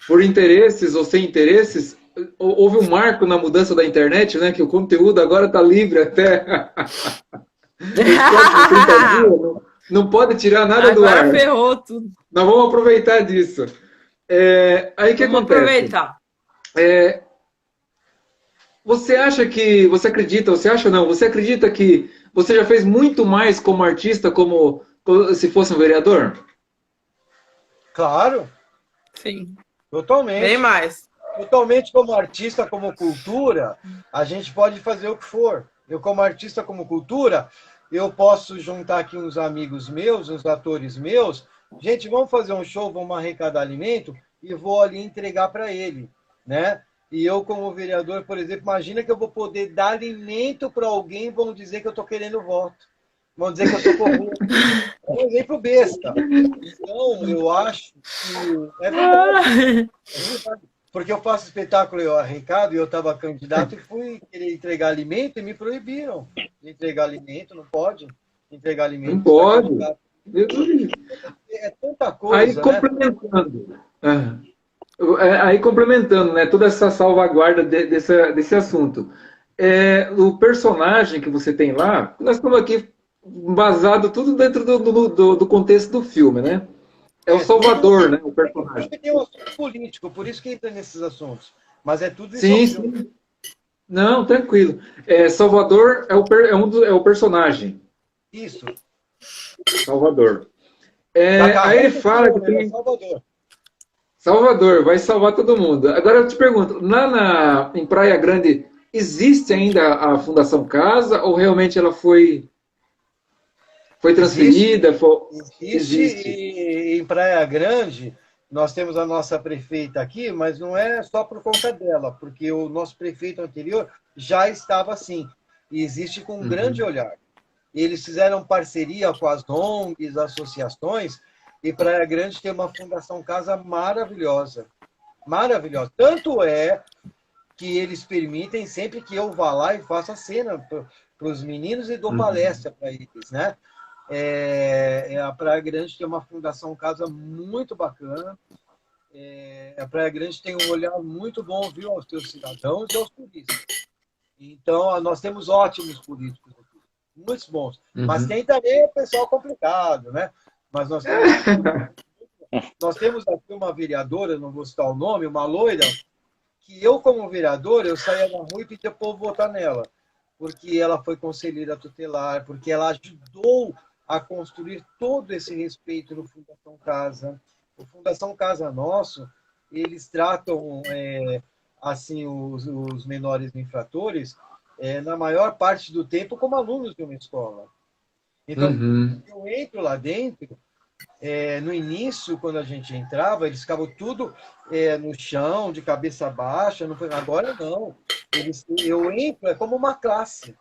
por interesses ou sem interesses, houve um marco na mudança da internet, né? Que o conteúdo agora está livre até os próximos 30 dias. Não pode tirar nada do ar. Agora ferrou tudo. Nós vamos aproveitar disso. Aí que Vamos acontece? aproveitar. Você acha que, você acredita que você já fez muito mais como artista, como se fosse um vereador? Claro. Sim. Totalmente. Bem mais. Totalmente como artista, como cultura, a gente pode fazer o que for. Eu, como artista, como cultura, eu posso juntar aqui uns amigos meus, uns atores meus. Gente, vamos fazer um show, vamos arrecadar alimento e vou ali entregar para ele, né? E eu, como vereador, por exemplo, imagina que eu vou poder dar alimento para alguém e vão dizer que eu estou querendo voto. Vão dizer que eu sou corrupto. É um exemplo besta. Então, eu acho que é verdade. Porque eu faço espetáculo, eu arrecado, e eu estava candidato e fui querer entregar alimento e me proibiram de entregar alimento. Não pode entregar alimento. Não pode. É tanta coisa, aí, complementando, aí complementando, né, toda essa salvaguarda desse assunto. O personagem que você tem lá, nós estamos aqui embasado tudo dentro do contexto do filme, né? É o Salvador, né, o personagem. Tem um assunto político, por isso que entra nesses assuntos. Mas é tudo isso. Sim. Não, tranquilo. Salvador é o personagem. Isso. Salvador. Aí ele fala que tem... Salvador, vai salvar todo mundo. Agora eu te pergunto, lá em Praia Grande, existe ainda a Fundação Casa ou realmente ela foi transferida? Existe. E em Praia Grande, nós temos a nossa prefeita aqui, mas não é só por conta dela, porque o nosso prefeito anterior já estava assim. E existe com um grande olhar. Eles fizeram parceria com as ONGs, associações, e Praia Grande tem uma Fundação Casa maravilhosa. Maravilhosa. Tanto é que eles permitem sempre que eu vá lá e faça cena para os meninos e dou palestra para eles, né? A Praia Grande tem uma Fundação Casa muito bacana. A Praia Grande tem um olhar muito bom, viu, aos seus cidadãos e aos turistas. Então, nós temos ótimos políticos aqui, muitos bons. Mas tem também o pessoal complicado, né? Mas nós temos aqui uma vereadora, não vou citar o nome, uma loira, que eu, como vereador, eu saía na rua e pedia o povo votar nela. Porque ela foi conselheira tutelar, porque ela ajudou a construir todo esse respeito no Fundação Casa. O Fundação Casa nosso, eles tratam assim os menores infratores na maior parte do tempo como alunos de uma escola. Então, eu entro lá dentro, no início, quando a gente entrava, eles ficavam tudo no chão, de cabeça baixa. Agora não. Eu entro, é como uma classe.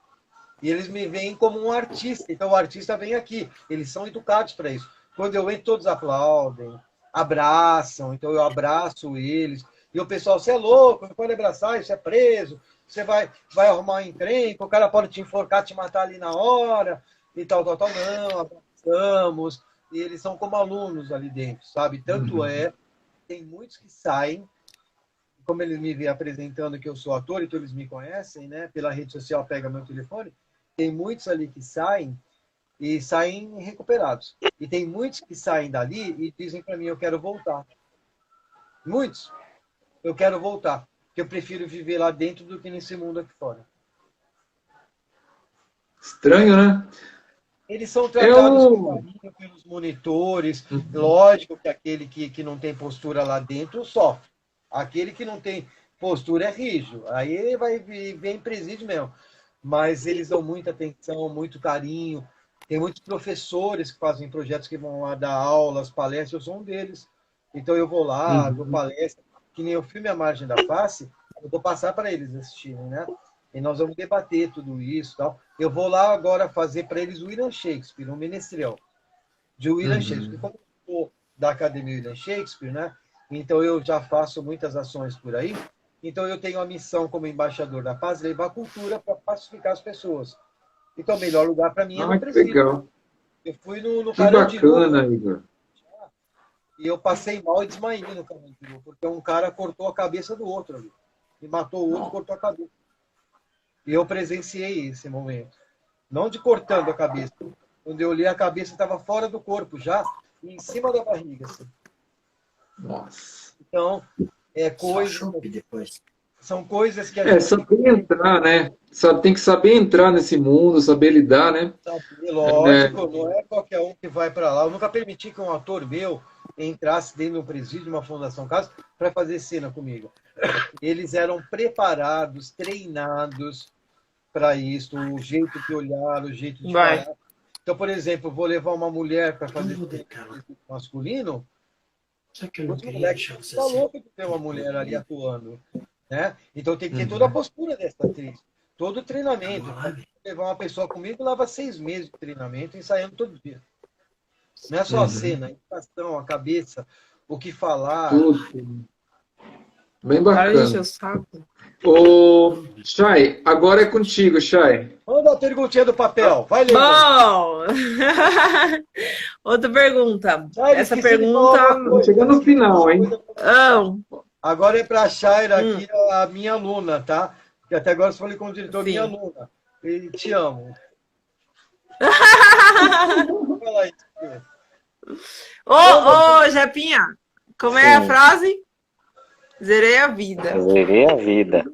E eles me veem como um artista. Então, o artista vem aqui. Eles são educados para isso. Quando eu entro, todos aplaudem, abraçam. Então, eu abraço eles. E o pessoal, você é louco, não pode abraçar, isso é preso. Você vai arrumar um encrenca, o cara pode te enforcar, te matar ali na hora. E tal. Não, abraçamos. E eles são como alunos ali dentro, sabe? Tanto tem muitos que saem, como eles me veem apresentando que eu sou ator, então eles me conhecem, né? Pela rede social, pega meu telefone. Tem muitos ali que saem e saem recuperados. E tem muitos que saem dali e dizem para mim, eu quero voltar. Muitos. Eu quero voltar. Porque eu prefiro viver lá dentro do que nesse mundo aqui fora. Estranho, né? Eles são tratados com carinho pelos monitores. Lógico que aquele que não tem postura lá dentro sofre. Aquele que não tem postura é rígido. Aí ele vai viver em presídio mesmo. mas eles dão muita atenção, muito carinho. Tem muitos professores que fazem projetos que vão lá dar aulas, palestras, eu sou um deles. Então eu vou lá, dou palestra, que nem o filme A Margem da Face, eu vou passar para eles assistirem, né? E nós vamos debater tudo isso e tal. Eu vou lá agora fazer para eles o William Shakespeare, um menestrel de William Shakespeare. Como eu sou da Academia William Shakespeare, né? Então eu já faço muitas ações por aí. Então eu tenho a missão como embaixador da paz, levar a cultura para pacificar as pessoas. Então o melhor lugar para mim é no Que presídio. legal. Eu fui no Que Carandiru bacana, Igor. e eu passei mal e desmaiei no Carandiru, porque um cara cortou a cabeça do outro ali. E matou o outro, cortou a cabeça. E eu presenciei esse momento. Não de cortando a cabeça. Quando eu olhei, a cabeça estava fora do corpo já, e em cima da barriga. Assim. Nossa. Então, são coisas que a É, gente saber entrar, né? Tem que saber entrar nesse mundo, saber lidar, né? sabe. Lógico, não é qualquer um que vai para lá. Eu nunca permiti que um ator meu entrasse dentro de um presídio de uma Fundação Casa para fazer cena comigo. Eles eram preparados, treinados para isso, o jeito de olhar, o jeito de Vai. falar. Então, por exemplo, vou levar uma mulher para fazer masculino, os moleques estão loucos de ter uma mulher ali atuando. Né? Então tem que ter toda a postura dessa atriz, todo o treinamento. Levar uma pessoa comigo leva 6 meses de treinamento, ensaiando todo dia. Não é só a cena, a educação, a cabeça, o que falar. Tudo. Bem Para de encher bacana. o saco. Ô, Chay, agora é contigo, Chay. Manda a perguntinha do papel, vai ler. Bom, outra pergunta. Chay, Essa esqueci de falar uma pergunta. coisa. Chegando no final, hein? Agora é para a Shaira aqui, a minha aluna, tá? Que até agora eu falei com o diretor, Sim. minha aluna. E te amo. Vou falar isso. Ô, Japinha, como é a Sim. frase? Zerei a vida. Zerei a vida.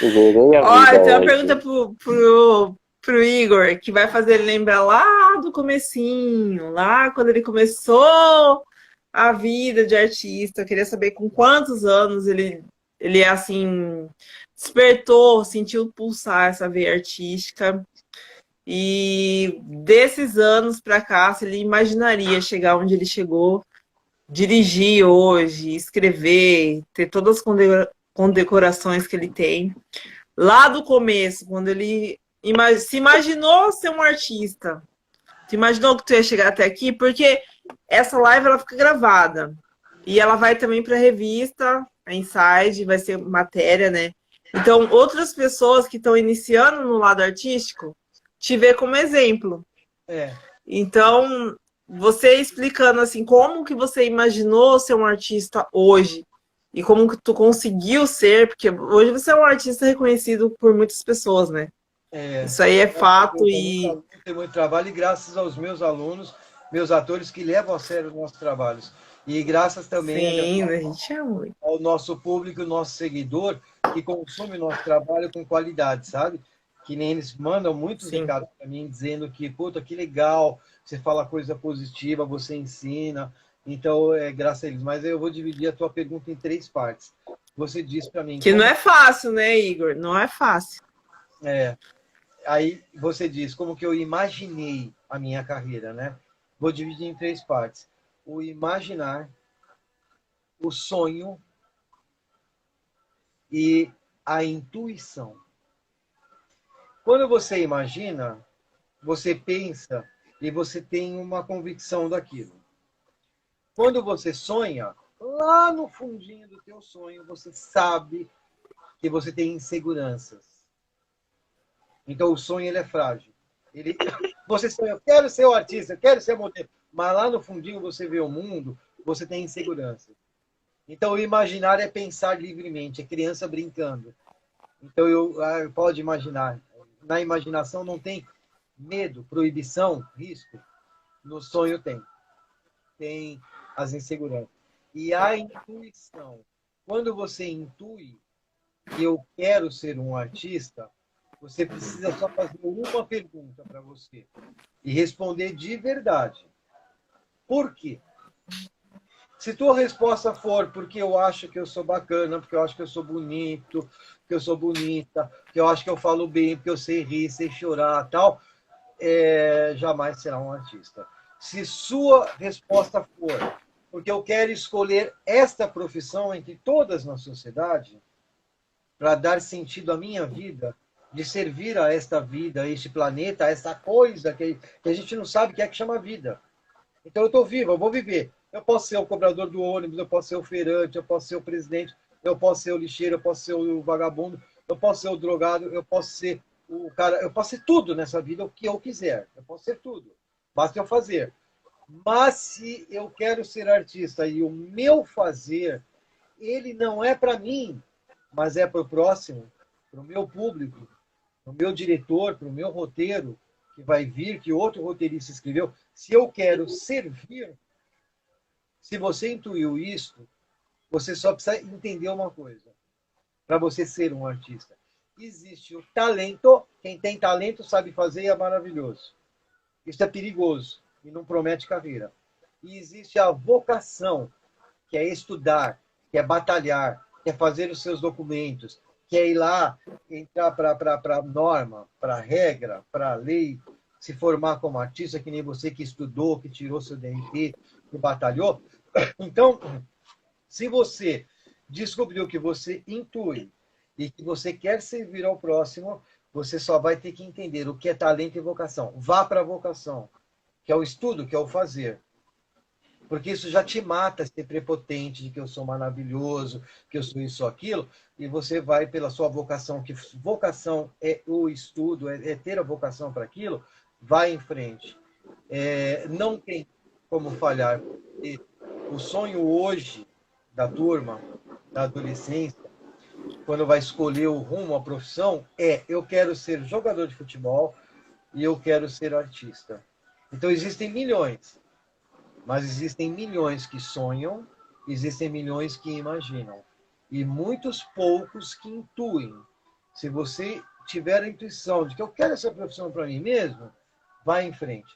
Zerei a Ó, vida tem uma hoje. pergunta pro Igor, que vai fazer ele lembrar lá do comecinho, lá quando ele começou a vida de artista. Eu queria saber com quantos anos ele assim, despertou, sentiu pulsar essa veia artística. E desses anos para cá, se ele imaginaria chegar onde ele chegou, dirigir hoje, escrever, ter todas as condecorações que ele tem. Lá do começo, quando ele se imaginou ser um artista, se imaginou que tu ia chegar até aqui, porque essa live ela fica gravada e ela vai também para a revista, a Inside, vai ser matéria, né? Então, outras pessoas que estão iniciando no lado artístico te vê como exemplo. Então, você explicando assim, como que você imaginou ser um artista hoje e como que tu conseguiu ser, porque hoje você é um artista reconhecido por muitas pessoas, né? Isso aí é fato e... Tem muito trabalho e graças aos meus alunos, meus atores que levam a sério os nossos trabalhos. E graças também a gente é muito. ao nosso público, nosso seguidor, que consome nosso trabalho com qualidade, sabe? Que nem eles mandam muitos recados para mim dizendo que, puta, que legal, você fala coisa positiva, você ensina. Então, é graças a eles. Mas eu vou dividir a tua pergunta em 3 partes. Você disse para mim... Que não é fácil, né, Igor? Não é fácil. Aí você diz como que eu imaginei a minha carreira, né? Vou dividir em 3 partes. O imaginar, o sonho e a intuição. Quando você imagina, você pensa e você tem uma convicção daquilo. Quando você sonha, lá no fundinho do teu sonho, você sabe que você tem inseguranças. Então, o sonho ele é frágil. Você sonha, eu quero ser um artista, eu quero ser modelo. Mas lá no fundinho você vê o mundo, você tem insegurança. Então, o imaginar é pensar livremente, é criança brincando. Então, eu pode imaginar. Na imaginação não tem medo, proibição, risco. No sonho tem. Tem as inseguranças. E a intuição. Quando você intui que eu quero ser um artista, você precisa só fazer uma pergunta para você e responder de verdade. Por quê? Se tua resposta for porque eu acho que eu sou bacana, porque eu acho que eu sou bonito, que eu sou bonita, que eu acho que eu falo bem, porque eu sei rir, sei chorar, tal, jamais será um artista. Se sua resposta for porque eu quero escolher esta profissão entre todas na sociedade para dar sentido à minha vida, de servir a esta vida, a este planeta, a esta coisa que a gente não sabe o que é que chama vida. Então eu estou vivo, eu vou viver. Eu posso ser o cobrador do ônibus, eu posso ser o feirante, eu posso ser o presidente, eu posso ser o lixeiro, eu posso ser o vagabundo, eu posso ser o drogado, eu posso ser o cara, eu posso ser tudo nessa vida, o que eu quiser. Eu posso ser tudo. Basta eu fazer. Mas se eu quero ser artista e o meu fazer, ele não é para mim, mas é para o próximo, para o meu público, para o meu diretor, para o meu roteiro, que vai vir, que outro roteirista escreveu. Se eu quero servir, se você intuiu isso, você só precisa entender uma coisa. Para você ser um artista, existe o talento. Quem tem talento sabe fazer e é maravilhoso. Isso é perigoso e não promete carreira. E existe a vocação, que é estudar, que é batalhar, que é fazer os seus documentos, que é ir lá, entrar para a norma, para a regra, para a lei, se formar como artista, que nem você que estudou, que tirou seu DRT, que batalhou. Então, se você descobriu que você intui e que você quer servir ao próximo, você só vai ter que entender o que é talento e vocação. Vá para a vocação, que é o estudo, que é o fazer. Porque isso já te mata ser prepotente de que eu sou maravilhoso, que eu sou isso ou aquilo, e você vai pela sua vocação, que vocação é o estudo, é ter a vocação para aquilo, vai em frente. Não tem como falhar. O sonho hoje da turma, da adolescência, quando vai escolher o rumo, a profissão, eu quero ser jogador de futebol e eu quero ser artista. Então existem milhões, mas existem milhões que sonham, existem milhões que imaginam e muitos poucos que intuem. Se você tiver a intuição de que eu quero essa profissão para mim mesmo, vai em frente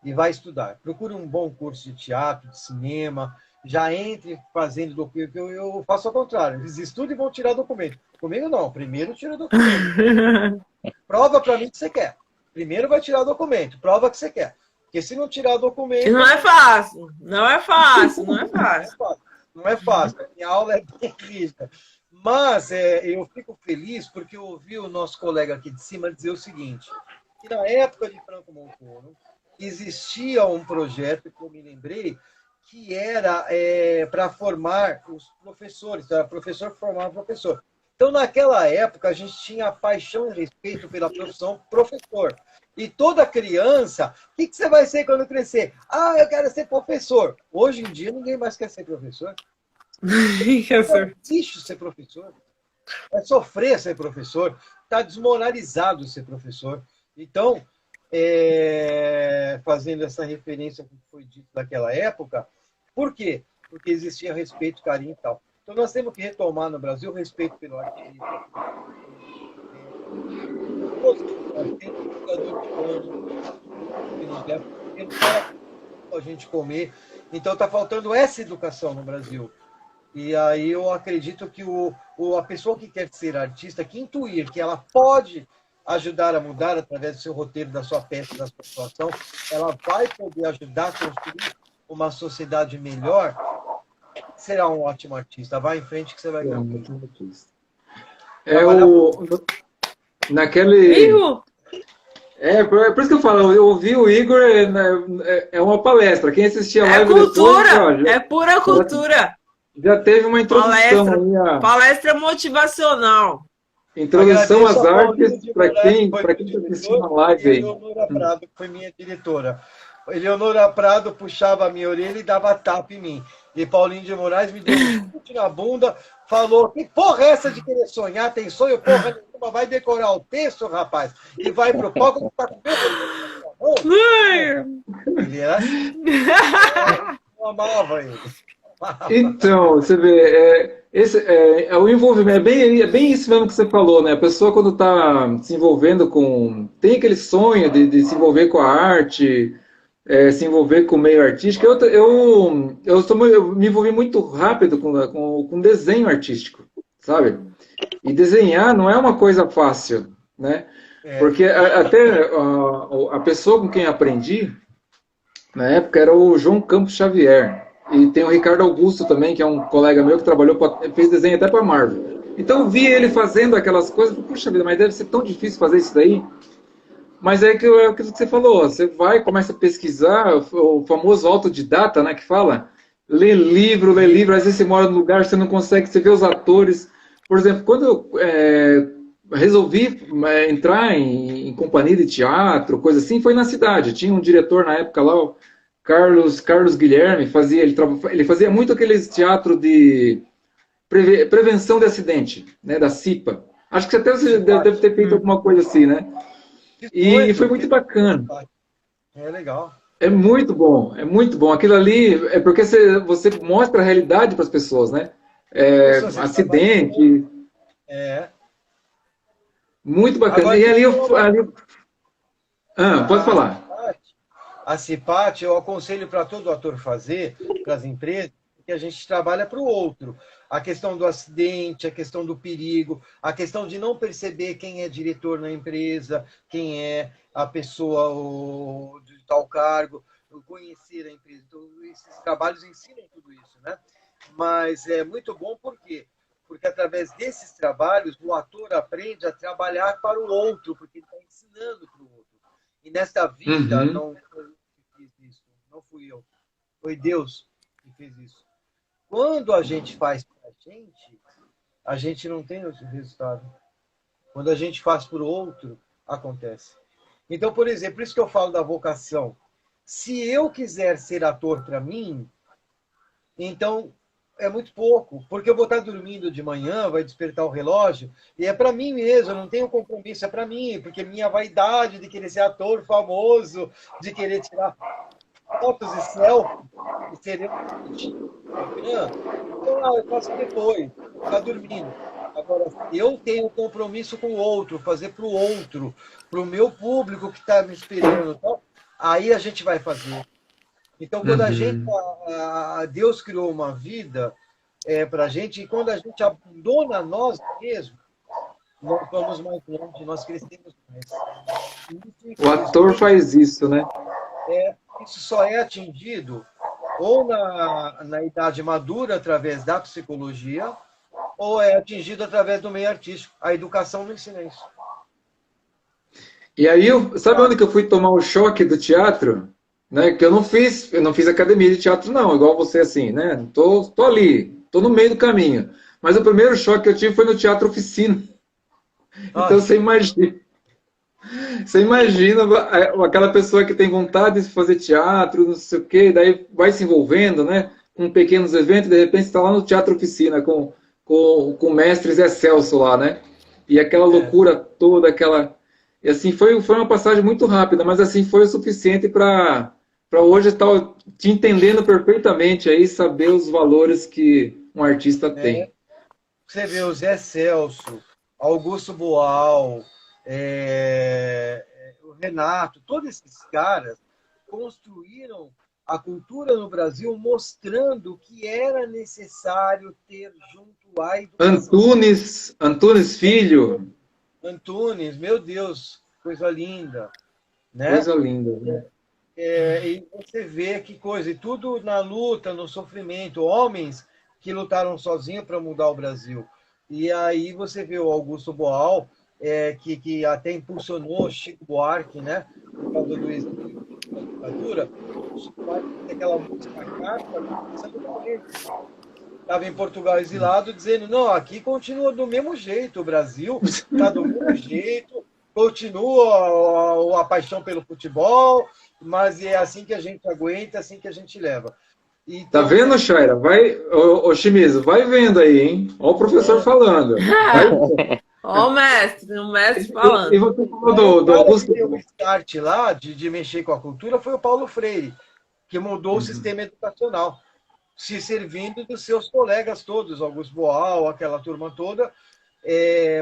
e vai estudar. Procure um bom curso de teatro, de cinema, já entre fazendo documento. Eu faço ao contrário, eles estudam e vão tirar documento. Comigo não, primeiro tira documento. Prova para mim que você quer. Primeiro vai tirar documento, prova que você quer. Porque se não tirar documento... Não é fácil, não é fácil, não é fácil. Não é fácil, a minha aula é bem rígida. Mas eu fico feliz porque eu ouvi o nosso colega aqui de cima dizer o seguinte, que na época de Franco Montoro, existia um projeto que eu me lembrei, que era para formar os professores, era professor que formava professor. Então, naquela época, a gente tinha paixão e respeito pela profissão professor. E toda criança, o que você vai ser quando crescer? Ah, eu quero ser professor. Hoje em dia, ninguém mais quer ser professor. Não existe ser professor. É sofrer ser professor. Está desmoralizado ser professor. Então, fazendo essa referência ao que foi dito naquela época, por quê? Porque existia respeito, carinho e tal. Então, nós temos que retomar no Brasil o respeito pelo artista. Tem um jogador de pano que nos leva a gente comer. Então, está faltando essa educação no Brasil. E aí eu acredito que a pessoa que quer ser artista, que intuir que ela pode ajudar a mudar através do seu roteiro, da sua peça, da sua situação, ela vai poder ajudar a construir uma sociedade melhor, será um ótimo artista. Vai em frente que você vai ganhar. Um ótimo artista. Naquele... por isso que eu falo, eu ouvi o Igor, é uma palestra. Quem assistia a live cultura, depois, é pura cultura. Já teve uma introdução. Palestra motivacional. Introdução às artes, para quem está assistindo a live aí. Eleonora Prado, que foi minha diretora. Eleonora Prado puxava a minha orelha e dava tapa em mim. E Paulinho de Moraes me deu um chute na bunda, falou, que porra é essa de querer sonhar? Tem sonho, porra nenhuma, vai decorar o texto, rapaz, e vai pro palco, tá com medo. Ele era assim. Eu amava ele. Então, você vê, o envolvimento, é bem isso mesmo que você falou, né? A pessoa quando está se envolvendo tem aquele sonho de se envolver com a arte, se envolver com o meio artístico. Eu me envolvi muito rápido com desenho artístico, sabe? E desenhar não é uma coisa fácil, né? Porque até a pessoa com quem aprendi, na época, era o João Campos Xavier. E tem o Ricardo Augusto também, que é um colega meu que fez desenho até para Marvel. Então eu vi ele fazendo aquelas coisas, puxa vida, mas deve ser tão difícil fazer isso daí. Mas é aquilo que você falou, você vai, começa a pesquisar, o famoso autodidata, né, que fala, lê livro, às vezes você mora num lugar, você não consegue, você vê os atores. Por exemplo, quando eu resolvi entrar em companhia de teatro, coisa assim, foi na cidade. Tinha um diretor na época lá, o Carlos Guilherme, ele fazia muito aqueles teatro de prevenção de acidente, né, da CIPA. Acho que até você deve ter feito alguma coisa assim, né? E foi muito bacana. É legal. É muito bom, é muito bom. Aquilo ali é porque você mostra a realidade para as pessoas, né? Acidente. Muito bacana. Agora, e ali pode falar. A CIPAT eu aconselho para todo ator fazer, para as empresas, que a gente trabalha para o outro. A questão do acidente, a questão do perigo, a questão de não perceber quem é diretor na empresa, quem é a pessoa de tal cargo, conhecer a empresa. Então, esses trabalhos ensinam tudo isso, né? Mas é muito bom porque através desses trabalhos o ator aprende a trabalhar para o outro, porque ele está ensinando para o outro. E nesta vida não foi eu que fiz isso, não fui eu, foi Deus que fez isso. Quando a gente faz para a gente não tem esse resultado. Quando a gente faz para o outro, acontece. Então, por exemplo, isso que eu falo da vocação. Se eu quiser ser ator para mim, então é muito pouco, porque eu vou estar dormindo de manhã, vai despertar o relógio, e é para mim mesmo, eu não tenho compromisso, é para mim, porque minha vaidade de querer ser ator famoso, de querer tirar fotos e selfies, e ser então, eu faço depois, está dormindo. Agora, eu tenho compromisso com o outro, fazer para o outro, para o meu público que está me esperando, então, aí a gente vai fazer. Então, quando Deus criou uma vida para a gente, e quando a gente abandona nós mesmos, nós vamos mais longe, nós crescemos mais. O ator faz isso, né? Isso só é atingido ou na idade madura, através da psicologia, ou é atingido através do meio artístico. A educação não ensina isso. E aí, sabe onde que eu fui tomar o choque do teatro? Né? Que eu não fiz academia de teatro, não, igual você, assim, né? Tô ali, tô no meio do caminho. Mas o primeiro choque que eu tive foi no Teatro Oficina. Então você imagina aquela pessoa que tem vontade de fazer teatro, não sei o quê, daí vai se envolvendo, né? Com pequenos eventos, de repente está lá no Teatro Oficina com o mestre Zé Celso lá, né? E aquela loucura toda, E assim, foi uma passagem muito rápida, mas assim, foi o suficiente para hoje estar te entendendo perfeitamente aí, saber os valores que um artista tem. Você vê o Zé Celso, Augusto Boal, o Renato, todos esses caras construíram a cultura no Brasil mostrando que era necessário ter junto à educação. Antunes Filho. Antunes, meu Deus, coisa linda. Né? Coisa linda. Né? E você vê que coisa, e tudo na luta, no sofrimento, homens que lutaram sozinhos para mudar o Brasil. E aí você vê o Augusto Boal, que até impulsionou Chico Buarque, né? Por causa do exílio da ditadura. O Chico Buarque tem aquela música carta, estava em Portugal exilado, dizendo, não, aqui continua do mesmo jeito, o Brasil está do mesmo jeito, continua a paixão pelo futebol, mas é assim que a gente aguenta, é assim que a gente leva. Então, tá vendo, Shaira? Ô Shimizu, vai vendo aí, hein? Olha o professor falando. Ó o mestre falando. E você falou do Augusto. O start lá de mexer com a cultura foi o Paulo Freire, que mudou o sistema educacional, se servindo dos seus colegas todos, Augusto Boal, aquela turma toda,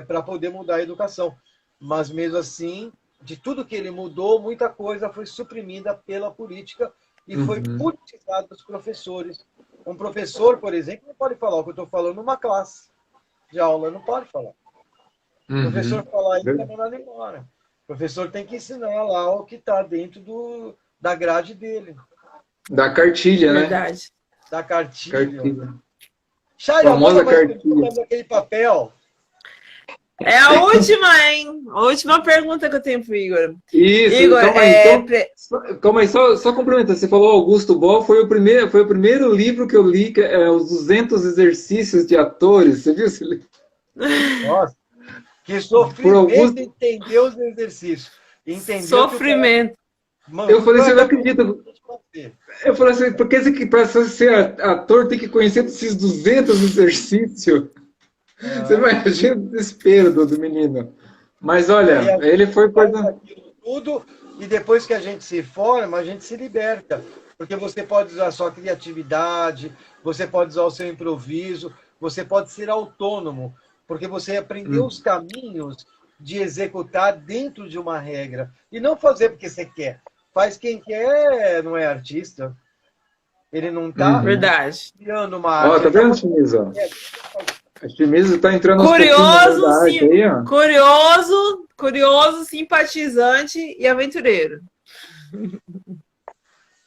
para poder mudar a educação. Mas mesmo assim, de tudo que ele mudou, muita coisa foi suprimida pela política e foi politizado os professores. Um professor, por exemplo, não pode falar o que eu estou falando numa classe de aula, não pode falar. O professor falar isso, é mandado embora. O professor tem que ensinar lá o que está dentro da grade dele. Da cartilha, né? Verdade. Da cartilha. Cartilha. Chay, Famosa cartilha. aquele papel. É a última, hein? A última pergunta que eu tenho pro Igor. Isso, Igor, calma aí, só complementando. Você falou Augusto Boal, foi o primeiro livro que eu li, que é Os 200 Exercícios de Atores. Você viu esse livro? Nossa, que sofrimento entender os exercícios. Entendeu Sofrimento. Eu falei, você não acredita. Eu falei assim, porque para ser ator tem que conhecer esses 200 exercícios. Você imagina o desespero do menino. Mas olha, ele foi coisa... tudo, e depois que a gente se forma, a gente se liberta. Porque você pode usar a sua criatividade, você pode usar o seu improviso, você pode ser autônomo, porque você aprendeu os caminhos de executar dentro de uma regra. E não fazer porque você quer. Faz quem quer, não é artista. Ele não está criando uma arte. Ó, tá vendo, Chimizo? A Chimizo tá entrando curioso, simpatizante e aventureiro.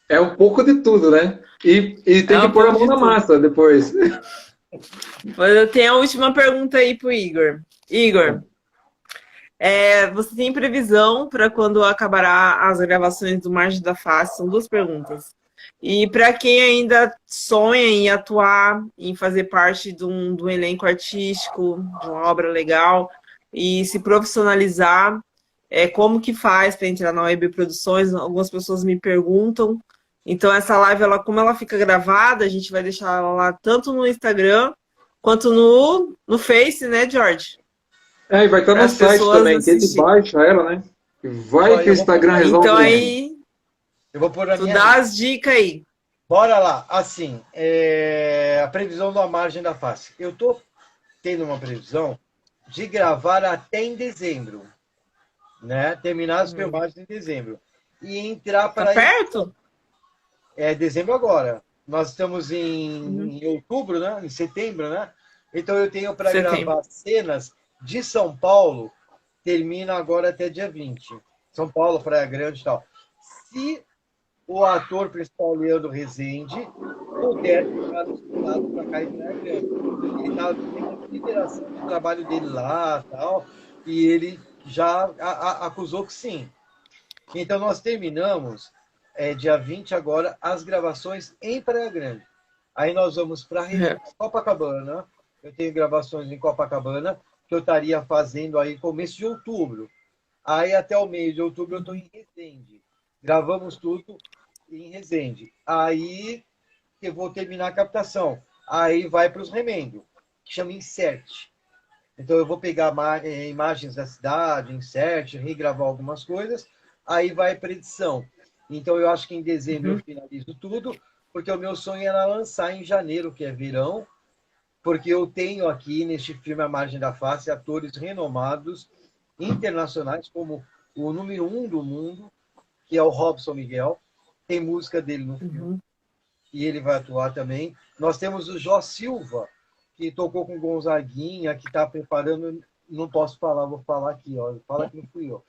É um pouco de tudo, né? E tem que pôr a mão na massa depois. Mas eu tenho a última pergunta aí pro Igor. Igor, você tem previsão para quando acabará as gravações do Margem da Face? São duas perguntas. E para quem ainda sonha em atuar, em fazer parte de um elenco artístico, de uma obra legal, e se profissionalizar, como que faz para entrar na Web Produções? Algumas pessoas me perguntam. Então, essa live, como ela fica gravada, a gente vai deixar ela lá tanto no Instagram, quanto no Face, né, George? E vai estar no site também, que ele baixa ela, né? Vai que o Instagram resolve. Então, aí... Eu vou pôr tu dá as dicas aí. Bora lá. Assim, a previsão da Margem da Face. Eu estou tendo uma previsão de gravar até em dezembro. Né? Terminar as filmagens em dezembro. E entrar para... Tá perto? É dezembro agora. Nós estamos em outubro, né? Em setembro, né? Então eu tenho para gravar cenas de São Paulo. Termina agora até dia 20. São Paulo, Praia Grande e tal. Se o ator principal, Leandro Rezende, puder ficar no lado para cá em Praia Grande. Ele está tendo liberação do trabalho dele lá tal, e ele já acusou que sim. Então nós terminamos dia 20 agora as gravações em Praia Grande. Aí nós vamos para Copacabana. Eu tenho gravações em Copacabana que eu estaria fazendo aí começo de outubro. Aí até o mês de outubro eu estou em Resende. Gravamos tudo em Resende. Aí eu vou terminar a captação. Aí vai para os remendos, que chama Insert. Então eu vou pegar imagens da cidade, Insert, regravar algumas coisas. Aí vai para edição. Então eu acho que em dezembro eu finalizo tudo, porque o meu sonho era lançar em janeiro, que é verão, porque eu tenho aqui neste filme A Margem da Face atores renomados, internacionais, como o número 1 do mundo, que é o Robson Miguel. Tem música dele no filme. E ele vai atuar também. Nós temos o Jó Silva, que tocou com Gonzaguinha, que está preparando... Não posso falar, vou falar aqui. Ó. Fala que não fui eu.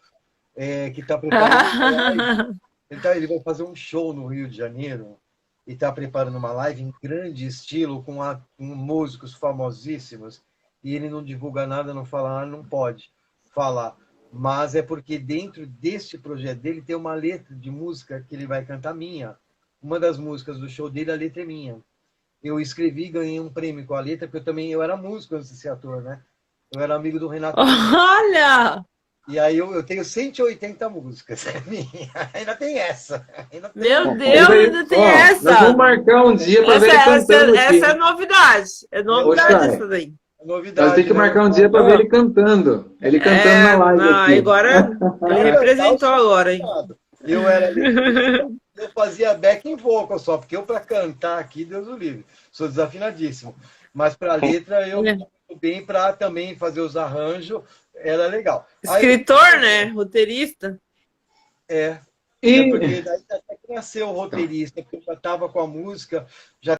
Que está preparando... ele vai fazer um show no Rio de Janeiro e está preparando uma live em grande estilo com músicos famosíssimos. E ele não divulga nada, não fala nada, não pode falar. Mas é porque dentro deste projeto dele tem uma letra de música que ele vai cantar minha. Uma das músicas do show dele, a letra é minha. Eu escrevi e ganhei um prêmio com a letra, porque eu era músico antes de ser ator, né? Eu era amigo do Renato. Olha! E aí eu tenho 180 músicas. Ainda tem essa. Meu Deus, ainda tem essa. Nós vamos marcar um dia para ver ele cantando. Essa é novidade. É novidade essa daí. Novidade, nós temos que marcar um dia para ver ele cantando. Ele cantando na live. Aqui. Agora ele representou agora, hein? Eu fazia backing vocal só, porque eu para cantar aqui, Deus o livre. Sou desafinadíssimo. Mas para a letra eu muito bem para também fazer os arranjos, era legal. Escritor, né? Roteirista. É. E Porque daí até que nasceu o roteirista, porque eu já estava com a música, já